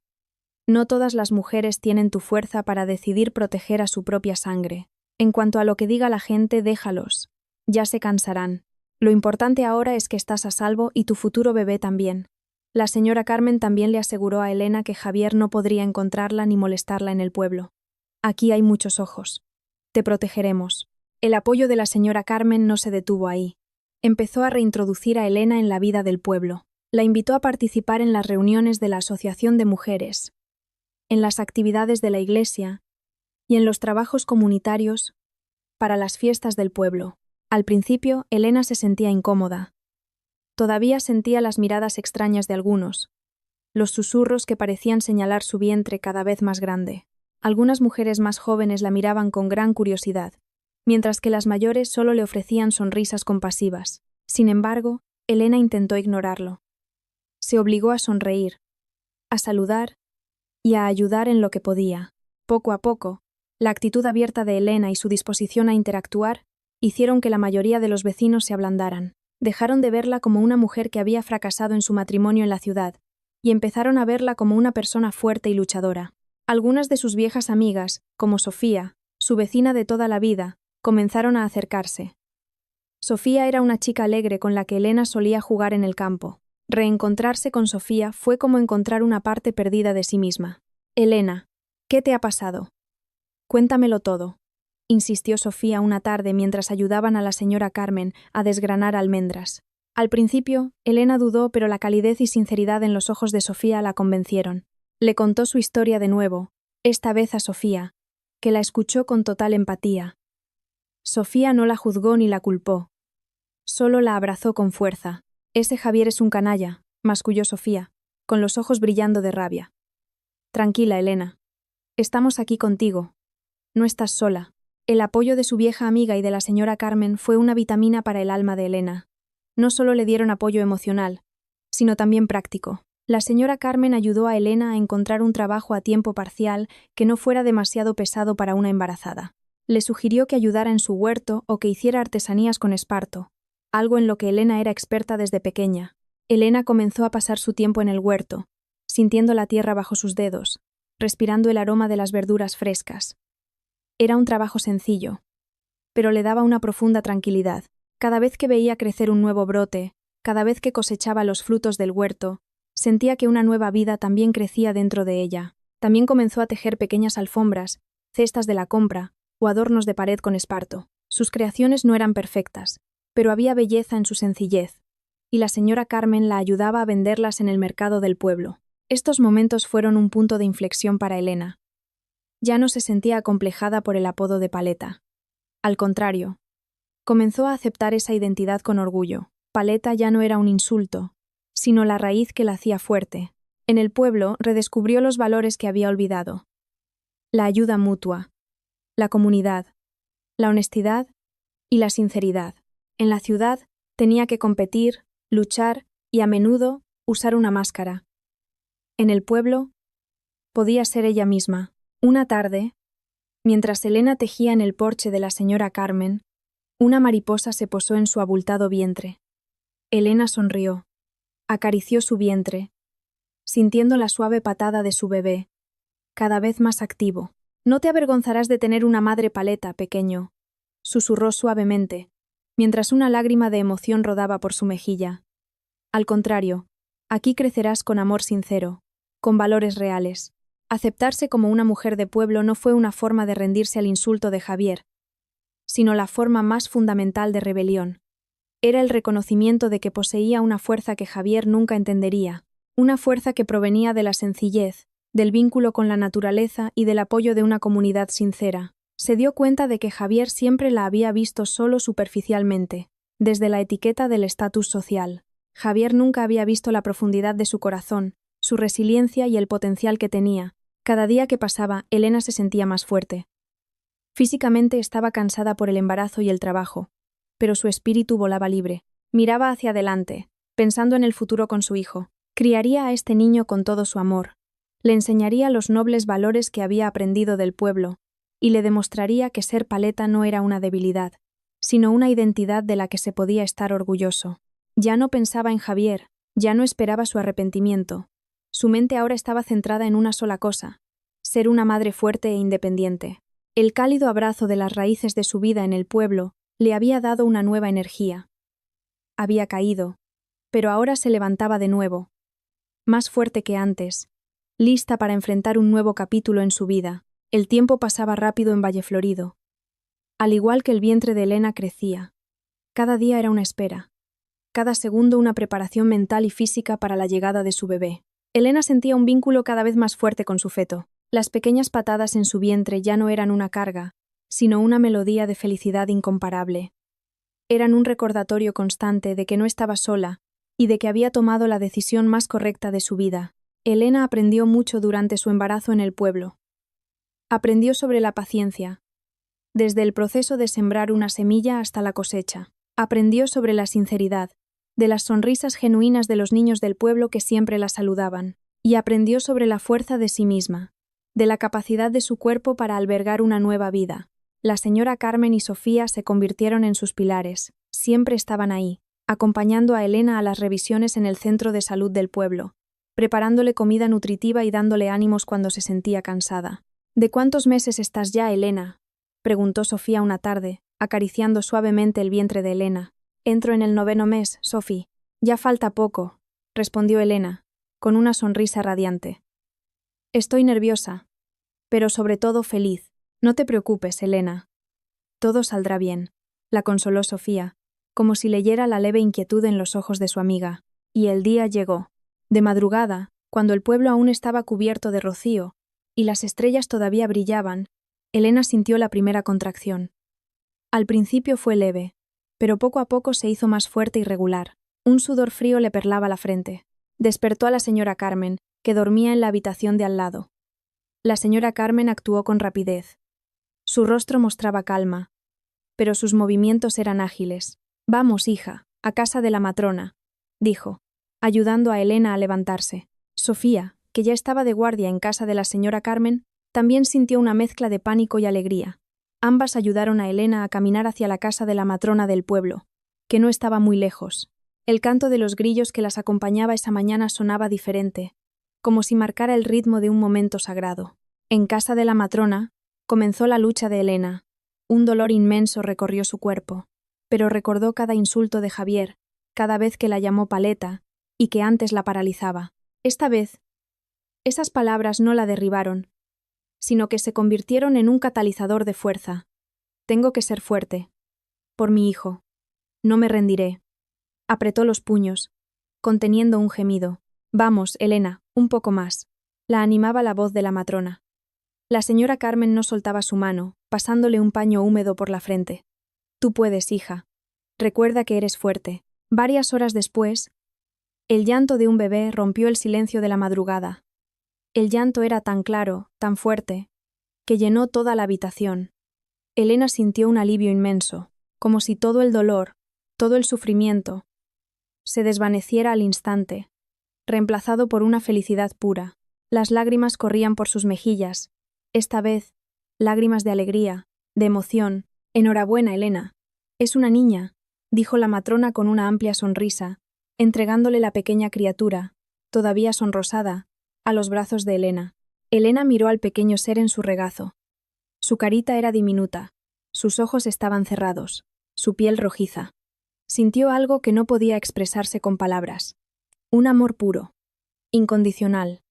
No todas las mujeres tienen tu fuerza para decidir proteger a su propia sangre. En cuanto a lo que diga la gente, déjalos. Ya se cansarán. Lo importante ahora es que estás a salvo y tu futuro bebé también. La señora Carmen también le aseguró a Elena que Javier no podría encontrarla ni molestarla en el pueblo. Aquí hay muchos ojos. Te protegeremos. El apoyo de la señora Carmen no se detuvo ahí. Empezó a reintroducir a Elena en la vida del pueblo. La invitó a participar en las reuniones de la Asociación de Mujeres, en las actividades de la iglesia y en los trabajos comunitarios para las fiestas del pueblo. Al principio, Elena se sentía incómoda. Todavía sentía las miradas extrañas de algunos, los susurros que parecían señalar su vientre cada vez más grande. Algunas mujeres más jóvenes la miraban con gran curiosidad, mientras que las mayores solo le ofrecían sonrisas compasivas. Sin embargo, Elena intentó ignorarlo. Se obligó a sonreír, a saludar y a ayudar en lo que podía. Poco a poco, la actitud abierta de Elena y su disposición a interactuar hicieron que la mayoría de los vecinos se ablandaran. Dejaron de verla como una mujer que había fracasado en su matrimonio en la ciudad y empezaron a verla como una persona fuerte y luchadora. Algunas de sus viejas amigas, como Sofía, su vecina de toda la vida, comenzaron a acercarse. Sofía era una chica alegre con la que Elena solía jugar en el campo. Reencontrarse con Sofía fue como encontrar una parte perdida de sí misma. «Elena, ¿qué te ha pasado? Cuéntamelo todo», insistió Sofía una tarde mientras ayudaban a la señora Carmen a desgranar almendras. Al principio, Elena dudó, pero la calidez y sinceridad en los ojos de Sofía la convencieron. Le contó su historia de nuevo, esta vez a Sofía, que la escuchó con total empatía. Sofía no la juzgó ni la culpó. Solo la abrazó con fuerza. «Ese Javier es un canalla», masculló Sofía, con los ojos brillando de rabia. «Tranquila, Elena. Estamos aquí contigo. No estás sola». El apoyo de su vieja amiga y de la señora Carmen fue una vitamina para el alma de Elena. No solo le dieron apoyo emocional, sino también práctico. La señora Carmen ayudó a Elena a encontrar un trabajo a tiempo parcial que no fuera demasiado pesado para una embarazada. Le sugirió que ayudara en su huerto o que hiciera artesanías con esparto, algo en lo que Elena era experta desde pequeña. Elena comenzó a pasar su tiempo en el huerto, sintiendo la tierra bajo sus dedos, respirando el aroma de las verduras frescas. Era un trabajo sencillo, pero le daba una profunda tranquilidad. Cada vez que veía crecer un nuevo brote, cada vez que cosechaba los frutos del huerto, sentía que una nueva vida también crecía dentro de ella. También comenzó a tejer pequeñas alfombras, cestas de la compra o adornos de pared con esparto. Sus creaciones no eran perfectas, pero había belleza en su sencillez, y la señora Carmen la ayudaba a venderlas en el mercado del pueblo. Estos momentos fueron un punto de inflexión para Elena. Ya no se sentía acomplejada por el apodo de Paleta. Al contrario, comenzó a aceptar esa identidad con orgullo. Paleta ya no era un insulto, sino la raíz que la hacía fuerte. En el pueblo redescubrió los valores que había olvidado: la ayuda mutua, la comunidad, la honestidad y la sinceridad. En la ciudad tenía que competir, luchar y a menudo usar una máscara. En el pueblo podía ser ella misma. Una tarde, mientras Elena tejía en el porche de la señora Carmen, una mariposa se posó en su abultado vientre. Elena sonrió, acarició su vientre, sintiendo la suave patada de su bebé, cada vez más activo. «No te avergonzarás de tener una madre Paleta, pequeño», susurró suavemente, mientras una lágrima de emoción rodaba por su mejilla. «Al contrario, aquí crecerás con amor sincero, con valores reales». Aceptarse como una mujer de pueblo no fue una forma de rendirse al insulto de Javier, sino la forma más fundamental de rebelión. Era el reconocimiento de que poseía una fuerza que Javier nunca entendería, una fuerza que provenía de la sencillez, del vínculo con la naturaleza y del apoyo de una comunidad sincera. Se dio cuenta de que Javier siempre la había visto solo superficialmente, desde la etiqueta del estatus social. Javier nunca había visto la profundidad de su corazón, su resiliencia y el potencial que tenía. Cada día que pasaba, Elena se sentía más fuerte. Físicamente estaba cansada por el embarazo y el trabajo, pero su espíritu volaba libre. Miraba hacia adelante, pensando en el futuro con su hijo. Criaría a este niño con todo su amor. Le enseñaría los nobles valores que había aprendido del pueblo, y le demostraría que ser Paleta no era una debilidad, sino una identidad de la que se podía estar orgulloso. Ya no pensaba en Javier, ya no esperaba su arrepentimiento. Su mente ahora estaba centrada en una sola cosa: ser una madre fuerte e independiente. El cálido abrazo de las raíces de su vida en el pueblo le había dado una nueva energía. Había caído, pero ahora se levantaba de nuevo, más fuerte que antes, lista para enfrentar un nuevo capítulo en su vida. El tiempo pasaba rápido en Valleflorido. Al igual que el vientre de Elena crecía. Cada día era una espera. cada segundo una preparación mental y física para la llegada de su bebé. Elena sentía un vínculo cada vez más fuerte con su feto. Las pequeñas patadas en su vientre ya no eran una carga, sino una melodía de felicidad incomparable. Eran un recordatorio constante de que no estaba sola y de que había tomado la decisión más correcta de su vida. Elena aprendió mucho durante su embarazo en el pueblo. Aprendió sobre la paciencia, desde el proceso de sembrar una semilla hasta la cosecha. Aprendió sobre la sinceridad, de las sonrisas genuinas de los niños del pueblo que siempre la saludaban, y aprendió sobre la fuerza de sí misma, de la capacidad de su cuerpo para albergar una nueva vida. La señora Carmen y Sofía se convirtieron en sus pilares, siempre estaban ahí, acompañando a Elena a las revisiones en el centro de salud del pueblo, preparándole comida nutritiva y dándole ánimos cuando se sentía cansada. ¿De cuántos meses estás ya, Elena?, preguntó Sofía una tarde, acariciando suavemente el vientre de Elena. Entro en el 9º mes, Sophie. Ya falta poco, respondió Elena, con una sonrisa radiante. Estoy nerviosa, pero sobre todo feliz. No te preocupes, Elena. Todo saldrá bien, la consoló Sofía, como si leyera la leve inquietud en los ojos de su amiga. Y el día llegó. De madrugada, cuando el pueblo aún estaba cubierto de rocío, y las estrellas todavía brillaban, Elena sintió la primera contracción. Al principio fue leve, pero poco a poco se hizo más fuerte y regular. Un sudor frío le perlaba la frente. Despertó a la señora Carmen, que dormía en la habitación de al lado. La señora Carmen actuó con rapidez. Su rostro mostraba calma, pero sus movimientos eran ágiles. «Vamos, hija, a casa de la matrona», dijo, ayudando a Elena a levantarse. Sofía, que ya estaba de guardia en casa de la señora Carmen, también sintió una mezcla de pánico y alegría. Ambas ayudaron a Elena a caminar hacia la casa de la matrona del pueblo, que no estaba muy lejos. El canto de los grillos que las acompañaba esa mañana sonaba diferente, como si marcara el ritmo de un momento sagrado. En casa de la matrona, comenzó la lucha de Elena. Un dolor inmenso recorrió su cuerpo, pero recordó cada insulto de Javier, cada vez que la llamó paleta, y que antes la paralizaba. Esta vez, esas palabras no la derribaron, sino que se convirtieron en un catalizador de fuerza. Tengo que ser fuerte. Por mi hijo. No me rendiré. Apretó los puños, conteniendo un gemido. Vamos, Elena, un poco más. La animaba la voz de la matrona. La señora Carmen no soltaba su mano, pasándole un paño húmedo por la frente. Tú puedes, hija. Recuerda que eres fuerte. Varias horas después, el llanto de un bebé rompió el silencio de la madrugada. El llanto era tan claro, tan fuerte, que llenó toda la habitación. Elena sintió un alivio inmenso, como si todo el dolor, todo el sufrimiento, se desvaneciera al instante, reemplazado por una felicidad pura. Las lágrimas corrían por sus mejillas, esta vez, lágrimas de alegría, de emoción. Enhorabuena, Elena. Es una niña, dijo la matrona con una amplia sonrisa, entregándole la pequeña criatura, todavía sonrosada, a los brazos de Elena. Elena miró al pequeño ser en su regazo. Su carita era diminuta, sus ojos estaban cerrados, su piel rojiza. Sintió algo que no podía expresarse con palabras. Un amor puro, incondicional,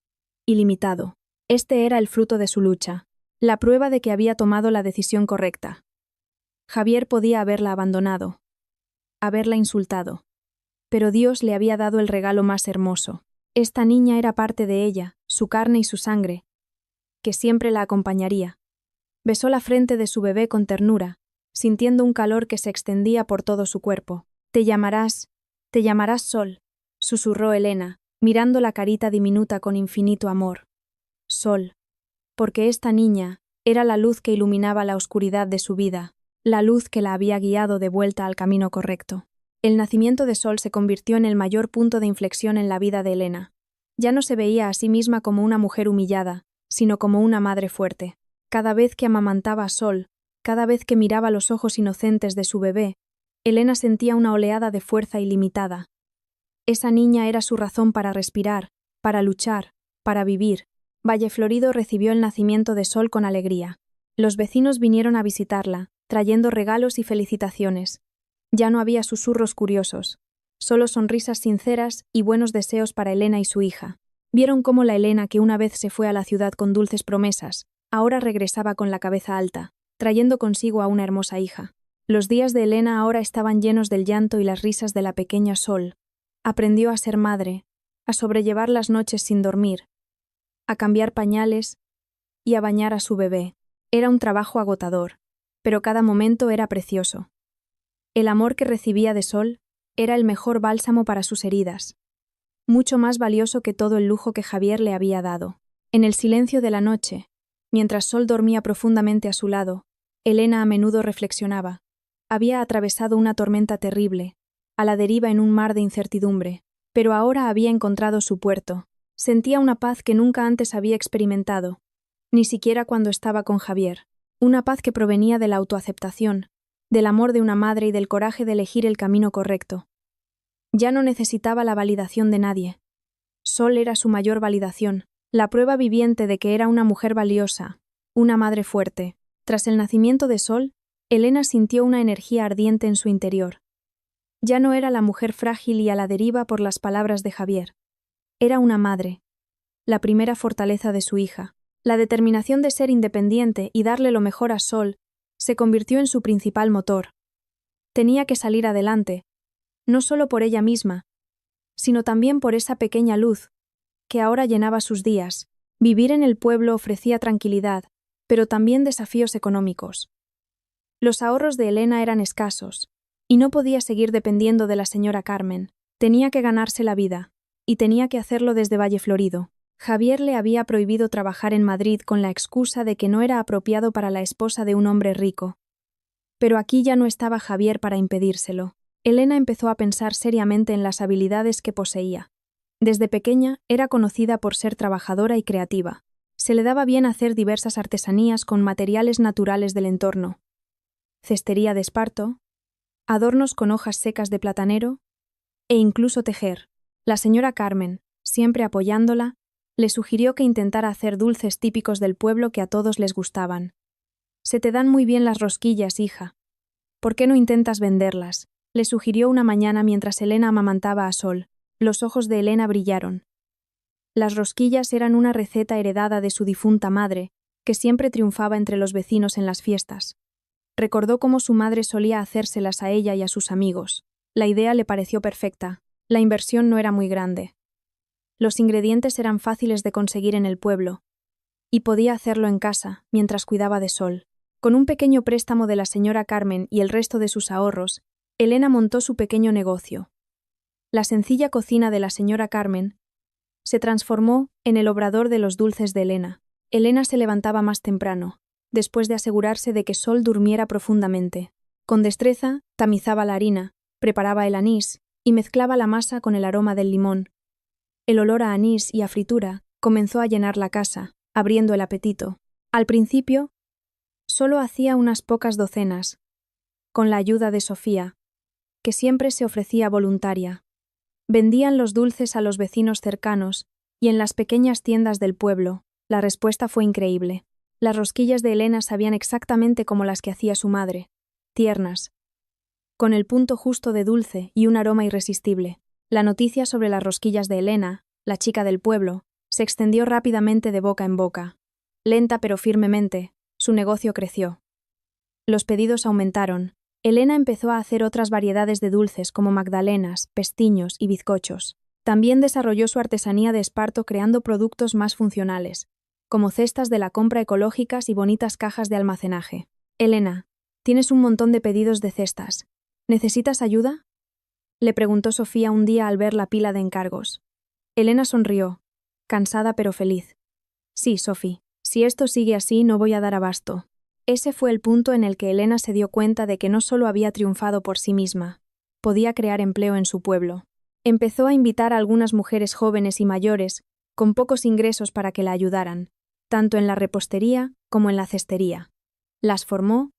ilimitado. Este era el fruto de su lucha, la prueba de que había tomado la decisión correcta. Javier podía haberla abandonado, haberla insultado, pero Dios le había dado el regalo más hermoso. Esta niña era parte de ella, su carne y su sangre, que siempre la acompañaría. Besó la frente de su bebé con ternura, sintiendo un calor que se extendía por todo su cuerpo. Te llamarás Sol, susurró Elena, mirando la carita diminuta con infinito amor. Sol, porque esta niña era la luz que iluminaba la oscuridad de su vida, la luz que la había guiado de vuelta al camino correcto. El nacimiento de Sol se convirtió en el mayor punto de inflexión en la vida de Elena. Ya no se veía a sí misma como una mujer humillada, sino como una madre fuerte. Cada vez que amamantaba a Sol, cada vez que miraba los ojos inocentes de su bebé, Elena sentía una oleada de fuerza ilimitada. Esa niña era su razón para respirar, para luchar, para vivir. Valleflorido recibió el nacimiento de Sol con alegría. Los vecinos vinieron a visitarla, trayendo regalos y felicitaciones. Ya no había susurros curiosos, solo sonrisas sinceras y buenos deseos para Elena y su hija. Vieron cómo la Elena que una vez se fue a la ciudad con dulces promesas, ahora regresaba con la cabeza alta, trayendo consigo a una hermosa hija. Los días de Elena ahora estaban llenos del llanto y las risas de la pequeña Sol. Aprendió a ser madre, a sobrellevar las noches sin dormir, a cambiar pañales y a bañar a su bebé. Era un trabajo agotador, pero cada momento era precioso. El amor que recibía de Sol era el mejor bálsamo para sus heridas, mucho más valioso que todo el lujo que Javier le había dado. En el silencio de la noche, mientras Sol dormía profundamente a su lado, Elena a menudo reflexionaba. Había atravesado una tormenta terrible, a la deriva en un mar de incertidumbre, pero ahora había encontrado su puerto. Sentía una paz que nunca antes había experimentado, ni siquiera cuando estaba con Javier. Una paz que provenía de la autoaceptación, del amor de una madre y del coraje de elegir el camino correcto. Ya no necesitaba la validación de nadie. Sol era su mayor validación, la prueba viviente de que era una mujer valiosa, una madre fuerte. Tras el nacimiento de Sol, Elena sintió una energía ardiente en su interior. Ya no era la mujer frágil y a la deriva por las palabras de Javier. Era una madre, la primera fortaleza de su hija. La determinación de ser independiente y darle lo mejor a Sol se convirtió en su principal motor. Tenía que salir adelante, no solo por ella misma, sino también por esa pequeña luz que ahora llenaba sus días. Vivir en el pueblo ofrecía tranquilidad, pero también desafíos económicos. Los ahorros de Elena eran escasos, y no podía seguir dependiendo de la señora Carmen. Tenía que ganarse la vida, y tenía que hacerlo desde Valleflorido. Javier le había prohibido trabajar en Madrid con la excusa de que no era apropiado para la esposa de un hombre rico. Pero aquí ya no estaba Javier para impedírselo. Elena empezó a pensar seriamente en las habilidades que poseía. Desde pequeña era conocida por ser trabajadora y creativa. Se le daba bien hacer diversas artesanías con materiales naturales del entorno. Cestería de esparto, adornos con hojas secas de platanero e incluso tejer. La señora Carmen, siempre apoyándola, le sugirió que intentara hacer dulces típicos del pueblo que a todos les gustaban. «Se te dan muy bien las rosquillas, hija. ¿Por qué no intentas venderlas?», le sugirió una mañana mientras Elena amamantaba a Sol. Los ojos de Elena brillaron. Las rosquillas eran una receta heredada de su difunta madre, que siempre triunfaba entre los vecinos en las fiestas. Recordó cómo su madre solía hacérselas a ella y a sus amigos. La idea le pareció perfecta. La inversión no era muy grande. Los ingredientes eran fáciles de conseguir en el pueblo, y podía hacerlo en casa, mientras cuidaba de Sol. Con un pequeño préstamo de la señora Carmen y el resto de sus ahorros, Elena montó su pequeño negocio. La sencilla cocina de la señora Carmen se transformó en el obrador de los dulces de Elena. Elena se levantaba más temprano, después de asegurarse de que Sol durmiera profundamente. Con destreza, tamizaba la harina, preparaba el anís y mezclaba la masa con el aroma del limón. El olor a anís y a fritura comenzó a llenar la casa, abriendo el apetito. Al principio, solo hacía unas pocas docenas, con la ayuda de Sofía, que siempre se ofrecía voluntaria. Vendían los dulces a los vecinos cercanos y en las pequeñas tiendas del pueblo. La respuesta fue increíble. Las rosquillas de Elena sabían exactamente como las que hacía su madre, tiernas, con el punto justo de dulce y un aroma irresistible. La noticia sobre las rosquillas de Elena, la chica del pueblo, se extendió rápidamente de boca en boca. Lenta pero firmemente, su negocio creció. Los pedidos aumentaron. Elena empezó a hacer otras variedades de dulces como magdalenas, pestiños y bizcochos. También desarrolló su artesanía de esparto creando productos más funcionales, como cestas de la compra ecológicas y bonitas cajas de almacenaje. «Elena, tienes un montón de pedidos de cestas. ¿Necesitas ayuda?», le preguntó Sofía un día al ver la pila de encargos. Elena sonrió, cansada pero feliz. «Sí, Sophie, si esto sigue así no voy a dar abasto». Ese fue el punto en el que Elena se dio cuenta de que no solo había triunfado por sí misma, podía crear empleo en su pueblo. Empezó a invitar a algunas mujeres jóvenes y mayores, con pocos ingresos para que la ayudaran, tanto en la repostería como en la cestería. Las formó,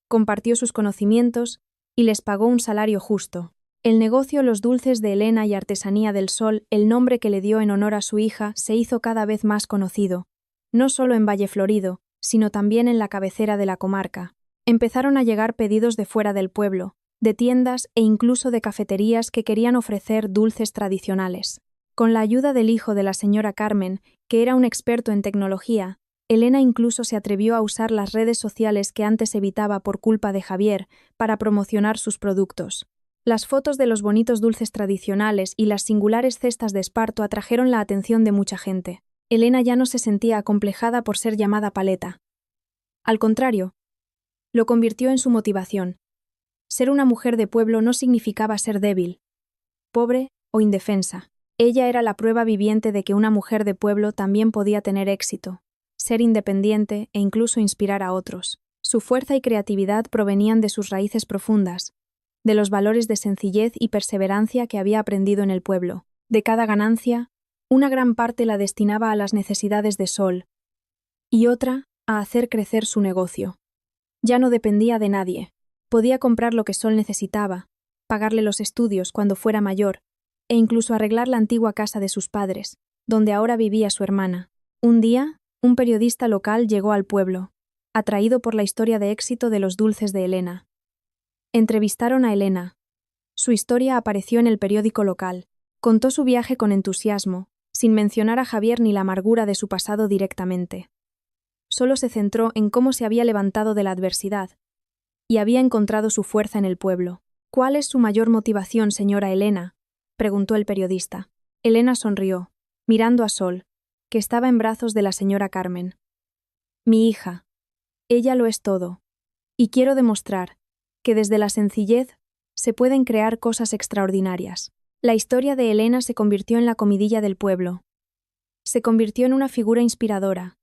compartió sus conocimientos y les pagó un salario justo. El negocio Los Dulces de Elena y Artesanía del Sol, el nombre que le dio en honor a su hija, se hizo cada vez más conocido, no solo en Valleflorido, sino también en la cabecera de la comarca. Empezaron a llegar pedidos de fuera del pueblo, de tiendas e incluso de cafeterías que querían ofrecer dulces tradicionales. Con la ayuda del hijo de la señora Carmen, que era un experto en tecnología, Elena incluso se atrevió a usar las redes sociales que antes evitaba por culpa de Javier para promocionar sus productos. Las fotos de los bonitos dulces tradicionales y las singulares cestas de esparto atrajeron la atención de mucha gente. Elena ya no se sentía acomplejada por ser llamada paleta. Al contrario, lo convirtió en su motivación. Ser una mujer de pueblo no significaba ser débil, pobre o indefensa. Ella era la prueba viviente de que una mujer de pueblo también podía tener éxito, ser independiente e incluso inspirar a otros. Su fuerza y creatividad provenían de sus raíces profundas, de los valores de sencillez y perseverancia que había aprendido en el pueblo. De cada ganancia, una gran parte la destinaba a las necesidades de Sol y otra a hacer crecer su negocio. Ya no dependía de nadie. Podía comprar lo que Sol necesitaba, pagarle los estudios cuando fuera mayor, e incluso arreglar la antigua casa de sus padres, donde ahora vivía su hermana. Un día, un periodista local llegó al pueblo, atraído por la historia de éxito de los dulces de Elena. Entrevistaron a Elena. Su historia apareció en el periódico local. Contó su viaje con entusiasmo, sin mencionar a Javier ni la amargura de su pasado directamente. Solo se centró en cómo se había levantado de la adversidad y había encontrado su fuerza en el pueblo. ¿Cuál es su mayor motivación, señora Elena?, preguntó el periodista. Elena sonrió, mirando a Sol, que estaba en brazos de la señora Carmen. Mi hija. Ella lo es todo. Y quiero demostrar que desde la sencillez se pueden crear cosas extraordinarias. La historia de Elena se convirtió en la comidilla del pueblo. Se convirtió en una figura inspiradora,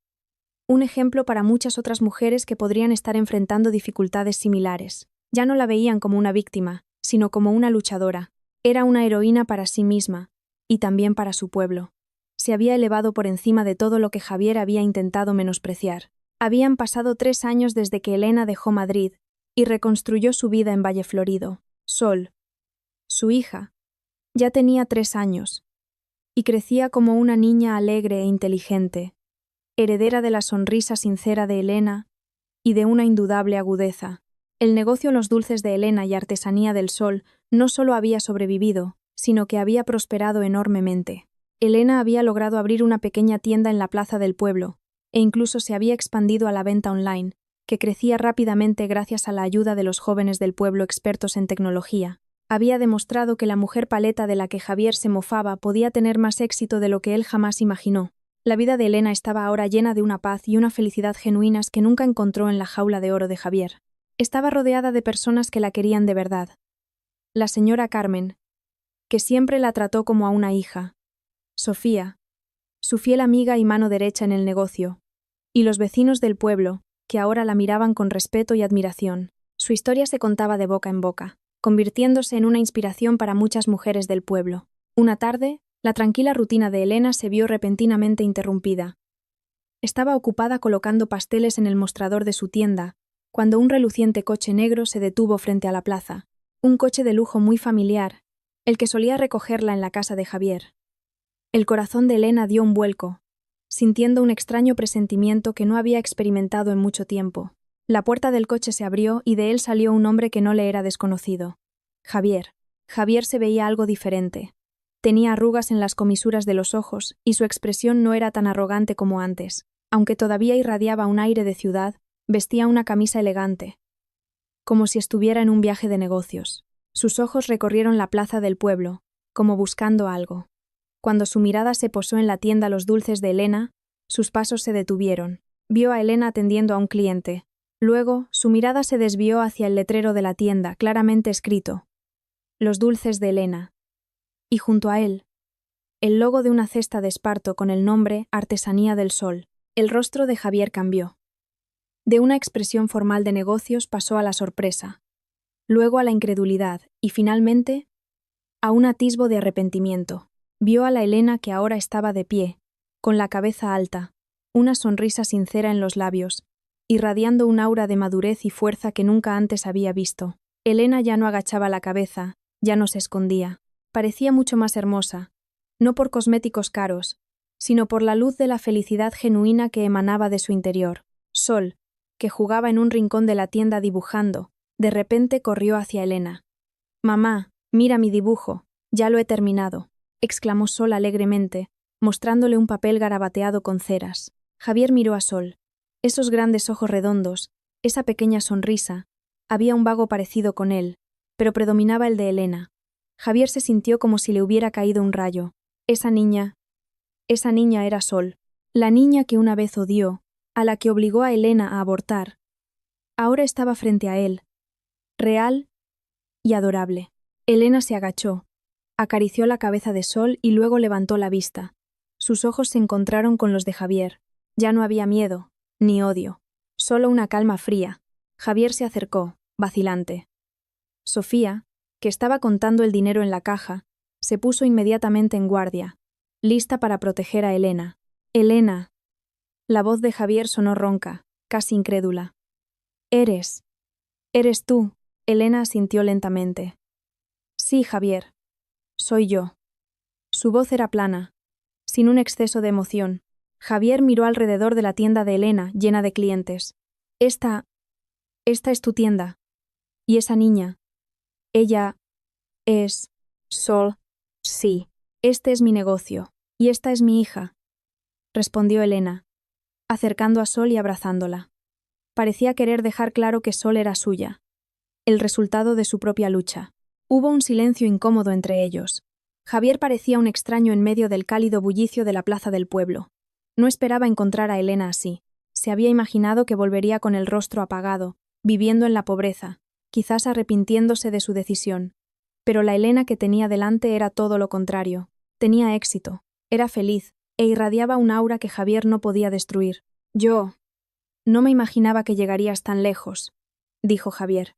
un ejemplo para muchas otras mujeres que podrían estar enfrentando dificultades similares. Ya no la veían como una víctima, sino como una luchadora. Era una heroína para sí misma, y también para su pueblo. Se había elevado por encima de todo lo que Javier había intentado menospreciar. Habían pasado 3 años desde que Elena dejó Madrid y reconstruyó su vida en Valle Florido. Sol, su hija, ya tenía 3 años, y crecía como una niña alegre e inteligente, heredera de la sonrisa sincera de Elena y de una indudable agudeza. El negocio Los Dulces de Elena y Artesanía del Sol no solo había sobrevivido, sino que había prosperado enormemente. Elena había logrado abrir una pequeña tienda en la plaza del pueblo, e incluso se había expandido a la venta online, que crecía rápidamente gracias a la ayuda de los jóvenes del pueblo expertos en tecnología. Había demostrado que la mujer paleta de la que Javier se mofaba podía tener más éxito de lo que él jamás imaginó. La vida de Elena estaba ahora llena de una paz y una felicidad genuinas que nunca encontró en la jaula de oro de Javier. Estaba rodeada de personas que la querían de verdad. La señora Carmen, que siempre la trató como a una hija. Sofía, su fiel amiga y mano derecha en el negocio. Y los vecinos del pueblo, que ahora la miraban con respeto y admiración. Su historia se contaba de boca en boca, convirtiéndose en una inspiración para muchas mujeres del pueblo. Una tarde, la tranquila rutina de Elena se vio repentinamente interrumpida. Estaba ocupada colocando pasteles en el mostrador de su tienda, cuando un reluciente coche negro se detuvo frente a la plaza. Un coche de lujo muy familiar, el que solía recogerla en la casa de Javier. El corazón de Elena dio un vuelco, sintiendo un extraño presentimiento que no había experimentado en mucho tiempo. La puerta del coche se abrió y de él salió un hombre que no le era desconocido. Javier. Javier se veía algo diferente. Tenía arrugas en las comisuras de los ojos y su expresión no era tan arrogante como antes. Aunque todavía irradiaba un aire de ciudad, vestía una camisa elegante, como si estuviera en un viaje de negocios. Sus ojos recorrieron la plaza del pueblo, como buscando algo. Cuando su mirada se posó en la tienda Los Dulces de Elena, sus pasos se detuvieron. Vio a Elena atendiendo a un cliente. Luego, su mirada se desvió hacia el letrero de la tienda, claramente escrito: Los Dulces de Elena. Y junto a él, el logo de una cesta de esparto con el nombre Artesanía del Sol. El rostro de Javier cambió. De una expresión formal de negocios pasó a la sorpresa, luego a la incredulidad y finalmente a un atisbo de arrepentimiento. Vio a la Elena que ahora estaba de pie, con la cabeza alta, una sonrisa sincera en los labios, irradiando un aura de madurez y fuerza que nunca antes había visto. Elena ya no agachaba la cabeza, ya no se escondía. Parecía mucho más hermosa, no por cosméticos caros, sino por la luz de la felicidad genuina que emanaba de su interior. Sol, que jugaba en un rincón de la tienda dibujando, de repente corrió hacia Elena. «Mamá, mira mi dibujo, ya lo he terminado», exclamó Sol alegremente, mostrándole un papel garabateado con ceras. Javier miró a Sol. Esos grandes ojos redondos, esa pequeña sonrisa, había un vago parecido con él, pero predominaba el de Elena. Javier se sintió como si le hubiera caído un rayo. Esa niña era Sol, la niña que una vez odió, a la que obligó a Elena a abortar. Ahora estaba frente a él, real y adorable. Elena se agachó, acarició la cabeza de Sol y luego levantó la vista. Sus ojos se encontraron con los de Javier. Ya no había miedo, ni odio, solo una calma fría. Javier se acercó, vacilante. Sofía, que estaba contando el dinero en la caja, se puso inmediatamente en guardia, lista para proteger a Elena. Elena. La voz de Javier sonó ronca, casi incrédula. Eres tú. Elena asintió lentamente. Sí, Javier. Soy yo. Su voz era plana, sin un exceso de emoción. Javier miró alrededor de la tienda de Elena, llena de clientes. Esta es tu tienda. ¿Y esa niña? Ella es Sol. Sí. Este es mi negocio. Y esta es mi hija, respondió Elena, acercando a Sol y abrazándola. Parecía querer dejar claro que Sol era suya, el resultado de su propia lucha. Hubo un silencio incómodo entre ellos. Javier parecía un extraño en medio del cálido bullicio de la plaza del pueblo. No esperaba encontrar a Elena así. Se había imaginado que volvería con el rostro apagado, viviendo en la pobreza, quizás arrepintiéndose de su decisión. Pero la Elena que tenía delante era todo lo contrario. Tenía éxito, era feliz, e irradiaba un aura que Javier no podía destruir. Yo no me imaginaba que llegarías tan lejos, dijo Javier.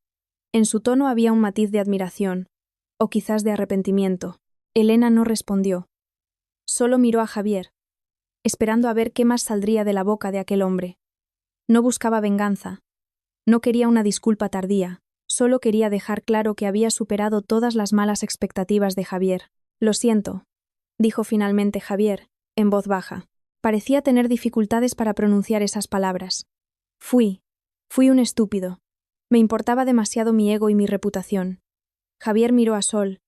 En su tono había un matiz de admiración, o quizás de arrepentimiento. Elena no respondió. Solo miró a Javier, esperando a ver qué más saldría de la boca de aquel hombre. No buscaba venganza. No quería una disculpa tardía, solo quería dejar claro que había superado todas las malas expectativas de Javier. Lo siento, dijo finalmente Javier, en voz baja. Parecía tener dificultades para pronunciar esas palabras. Fui un estúpido. Me importaba demasiado mi ego y mi reputación. Javier miró a Sol,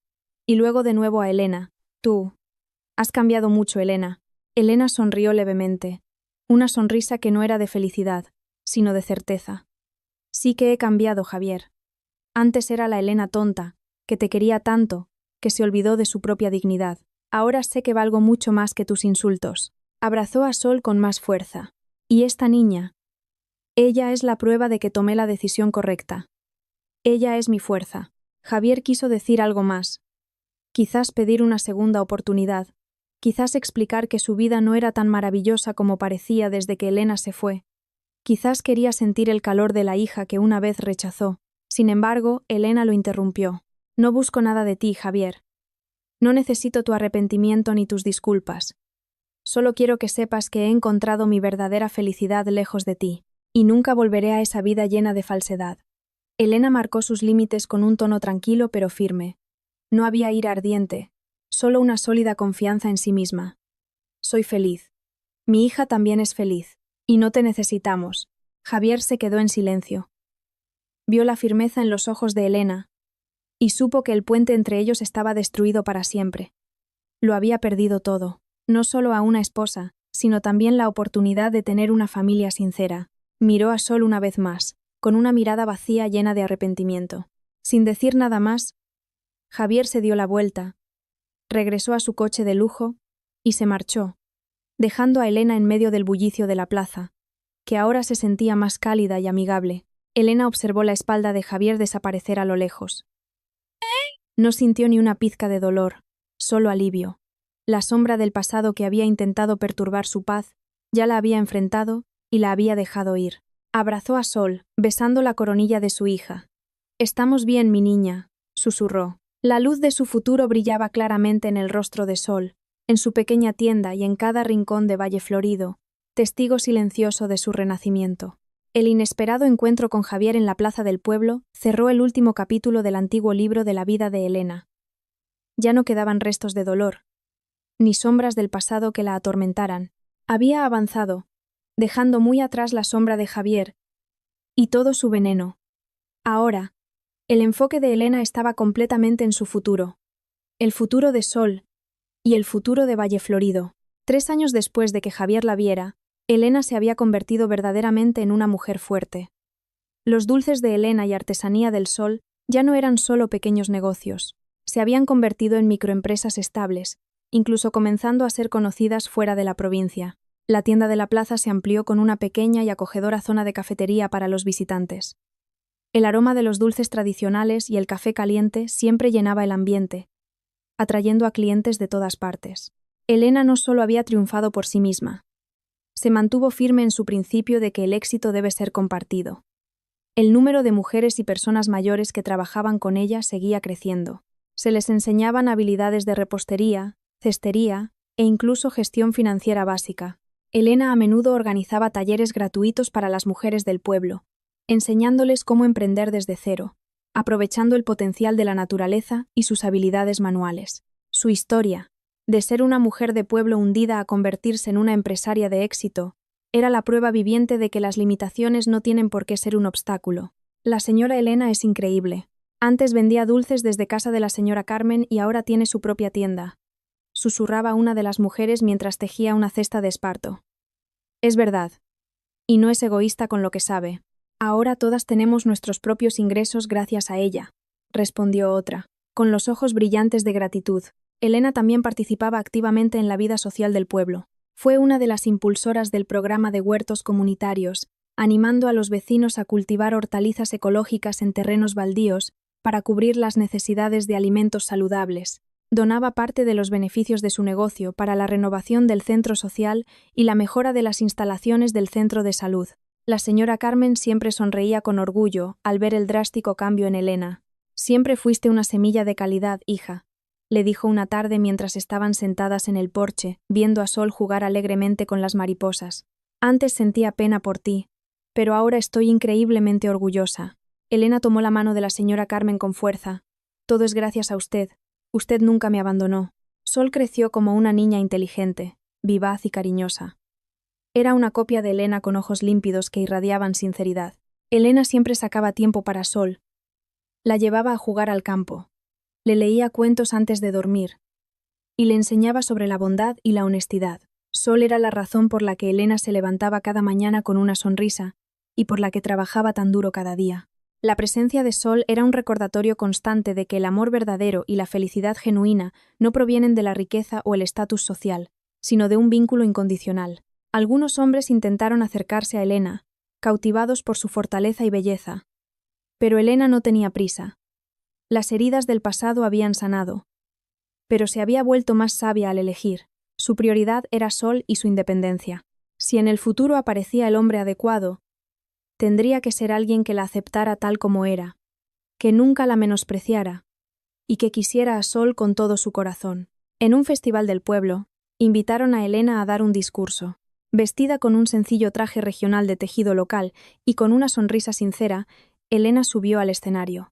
y luego de nuevo a Elena. Tú has cambiado mucho, Elena. Elena sonrió levemente, una sonrisa que no era de felicidad, sino de certeza. Sí que he cambiado, Javier. Antes era la Elena tonta, que te quería tanto, que se olvidó de su propia dignidad. Ahora sé que valgo mucho más que tus insultos. Abrazó a Sol con más fuerza. Y esta niña. Ella es la prueba de que tomé la decisión correcta. Ella es mi fuerza. Javier quiso decir algo más. Quizás pedir una segunda oportunidad. Quizás explicar que su vida no era tan maravillosa como parecía desde que Elena se fue. Quizás quería sentir el calor de la hija que una vez rechazó. Sin embargo, Elena lo interrumpió. No busco nada de ti, Javier. No necesito tu arrepentimiento ni tus disculpas. Solo quiero que sepas que he encontrado mi verdadera felicidad lejos de ti, y nunca volveré a esa vida llena de falsedad. Elena marcó sus límites con un tono tranquilo pero firme. No había ira ardiente, solo una sólida confianza en sí misma. Soy feliz. Mi hija también es feliz. Y no te necesitamos. Javier se quedó en silencio. Vio la firmeza en los ojos de Elena, y supo que el puente entre ellos estaba destruido para siempre. Lo había perdido todo, no solo a una esposa, sino también la oportunidad de tener una familia sincera. Miró a Sol una vez más, con una mirada vacía llena de arrepentimiento. Sin decir nada más, Javier se dio la vuelta, regresó a su coche de lujo y se marchó, dejando a Elena en medio del bullicio de la plaza, que ahora se sentía más cálida y amigable. Elena observó la espalda de Javier desaparecer a lo lejos. No sintió ni una pizca de dolor, solo alivio. La sombra del pasado que había intentado perturbar su paz ya la había enfrentado y la había dejado ir. Abrazó a Sol, besando la coronilla de su hija. «Estamos bien, mi niña», susurró. La luz de su futuro brillaba claramente en el rostro de Sol, en su pequeña tienda y en cada rincón de Valle Florido, testigo silencioso de su renacimiento. El inesperado encuentro con Javier en la plaza del pueblo cerró el último capítulo del antiguo libro de la vida de Elena. Ya no quedaban restos de dolor, ni sombras del pasado que la atormentaran. Había avanzado, dejando muy atrás la sombra de Javier y todo su veneno. Ahora, el enfoque de Elena estaba completamente en su futuro, el futuro de Sol y el futuro de Valle Florido. 3 años después de que Javier la viera, Elena se había convertido verdaderamente en una mujer fuerte. Los dulces de Elena y Artesanía del Sol ya no eran solo pequeños negocios, se habían convertido en microempresas estables, incluso comenzando a ser conocidas fuera de la provincia. La tienda de la plaza se amplió con una pequeña y acogedora zona de cafetería para los visitantes. El aroma de los dulces tradicionales y el café caliente siempre llenaba el ambiente, atrayendo a clientes de todas partes. Elena no solo había triunfado por sí misma, se mantuvo firme en su principio de que el éxito debe ser compartido. El número de mujeres y personas mayores que trabajaban con ella seguía creciendo. Se les enseñaban habilidades de repostería, cestería e incluso gestión financiera básica. Elena a menudo organizaba talleres gratuitos para las mujeres del pueblo, enseñándoles cómo emprender desde cero, aprovechando el potencial de la naturaleza y sus habilidades manuales. Su historia, de ser una mujer de pueblo hundida a convertirse en una empresaria de éxito, era la prueba viviente de que las limitaciones no tienen por qué ser un obstáculo. La señora Elena es increíble. Antes vendía dulces desde casa de la señora Carmen y ahora tiene su propia tienda, susurraba una de las mujeres mientras tejía una cesta de esparto. Es verdad. Y no es egoísta con lo que sabe. Ahora todas tenemos nuestros propios ingresos gracias a ella, respondió otra, con los ojos brillantes de gratitud. Elena también participaba activamente en la vida social del pueblo. Fue una de las impulsoras del programa de huertos comunitarios, animando a los vecinos a cultivar hortalizas ecológicas en terrenos baldíos para cubrir las necesidades de alimentos saludables. Donaba parte de los beneficios de su negocio para la renovación del centro social y la mejora de las instalaciones del centro de salud. La señora Carmen siempre sonreía con orgullo al ver el drástico cambio en Elena. Siempre fuiste una semilla de calidad, hija, le dijo una tarde mientras estaban sentadas en el porche, viendo a Sol jugar alegremente con las mariposas. Antes sentía pena por ti, pero ahora estoy increíblemente orgullosa. Elena tomó la mano de la señora Carmen con fuerza. Todo es gracias a usted. Usted nunca me abandonó. Sol creció como una niña inteligente, vivaz y cariñosa. Era una copia de Elena con ojos límpidos que irradiaban sinceridad. Elena siempre sacaba tiempo para Sol. La llevaba a jugar al campo. Le leía cuentos antes de dormir. Y le enseñaba sobre la bondad y la honestidad. Sol era la razón por la que Elena se levantaba cada mañana con una sonrisa y por la que trabajaba tan duro cada día. La presencia de Sol era un recordatorio constante de que el amor verdadero y la felicidad genuina no provienen de la riqueza o el estatus social, sino de un vínculo incondicional. Algunos hombres intentaron acercarse a Elena, cautivados por su fortaleza y belleza. Pero Elena no tenía prisa. Las heridas del pasado habían sanado, pero se había vuelto más sabia al elegir. Su prioridad era Sol y su independencia. Si en el futuro aparecía el hombre adecuado, tendría que ser alguien que la aceptara tal como era, que nunca la menospreciara, y que quisiera a Sol con todo su corazón. En un festival del pueblo, invitaron a Elena a dar un discurso. Vestida con un sencillo traje regional de tejido local y con una sonrisa sincera, Elena subió al escenario.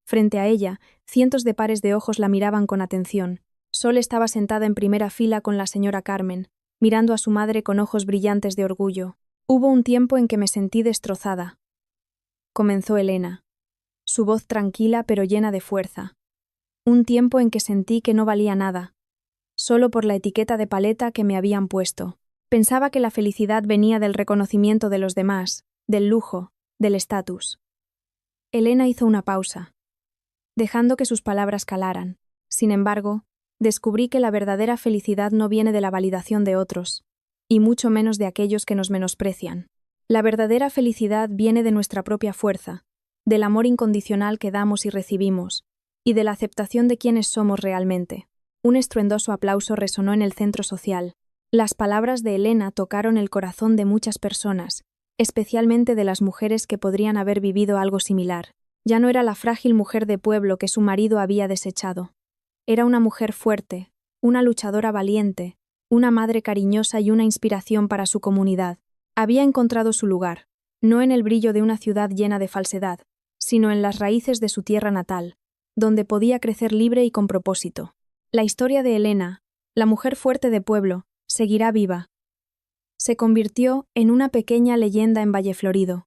Frente a ella, cientos de pares de ojos la miraban con atención. Sol estaba sentada en primera fila con la señora Carmen, mirando a su madre con ojos brillantes de orgullo. Hubo un tiempo en que me sentí destrozada, comenzó Elena, su voz tranquila pero llena de fuerza. Un tiempo en que sentí que no valía nada, solo por la etiqueta de paleta que me habían puesto. Pensaba que la felicidad venía del reconocimiento de los demás, del lujo, del estatus. Elena hizo una pausa, dejando que sus palabras calaran. Sin embargo, descubrí que la verdadera felicidad no viene de la validación de otros, y mucho menos de aquellos que nos menosprecian. La verdadera felicidad viene de nuestra propia fuerza, del amor incondicional que damos y recibimos, y de la aceptación de quienes somos realmente. Un estruendoso aplauso resonó en el centro social. Las palabras de Elena tocaron el corazón de muchas personas, especialmente de las mujeres que podrían haber vivido algo similar. Ya no era la frágil mujer de pueblo que su marido había desechado. Era una mujer fuerte, una luchadora valiente, una madre cariñosa y una inspiración para su comunidad. Había encontrado su lugar, no en el brillo de una ciudad llena de falsedad, sino en las raíces de su tierra natal, donde podía crecer libre y con propósito. La historia de Elena, la mujer fuerte de pueblo, seguirá viva. Se convirtió en una pequeña leyenda en Valleflorido.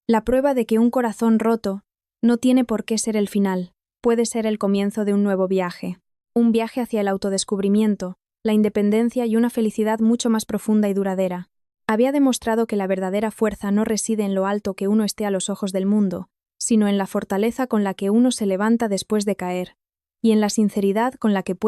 La prueba de que un corazón roto no tiene por qué ser el final, puede ser el comienzo de un nuevo viaje. Un viaje hacia el autodescubrimiento, la independencia y una felicidad mucho más profunda y duradera. Había demostrado que la verdadera fuerza no reside en lo alto que uno esté a los ojos del mundo, sino en la fortaleza con la que uno se levanta después de caer, y en la sinceridad con la que puede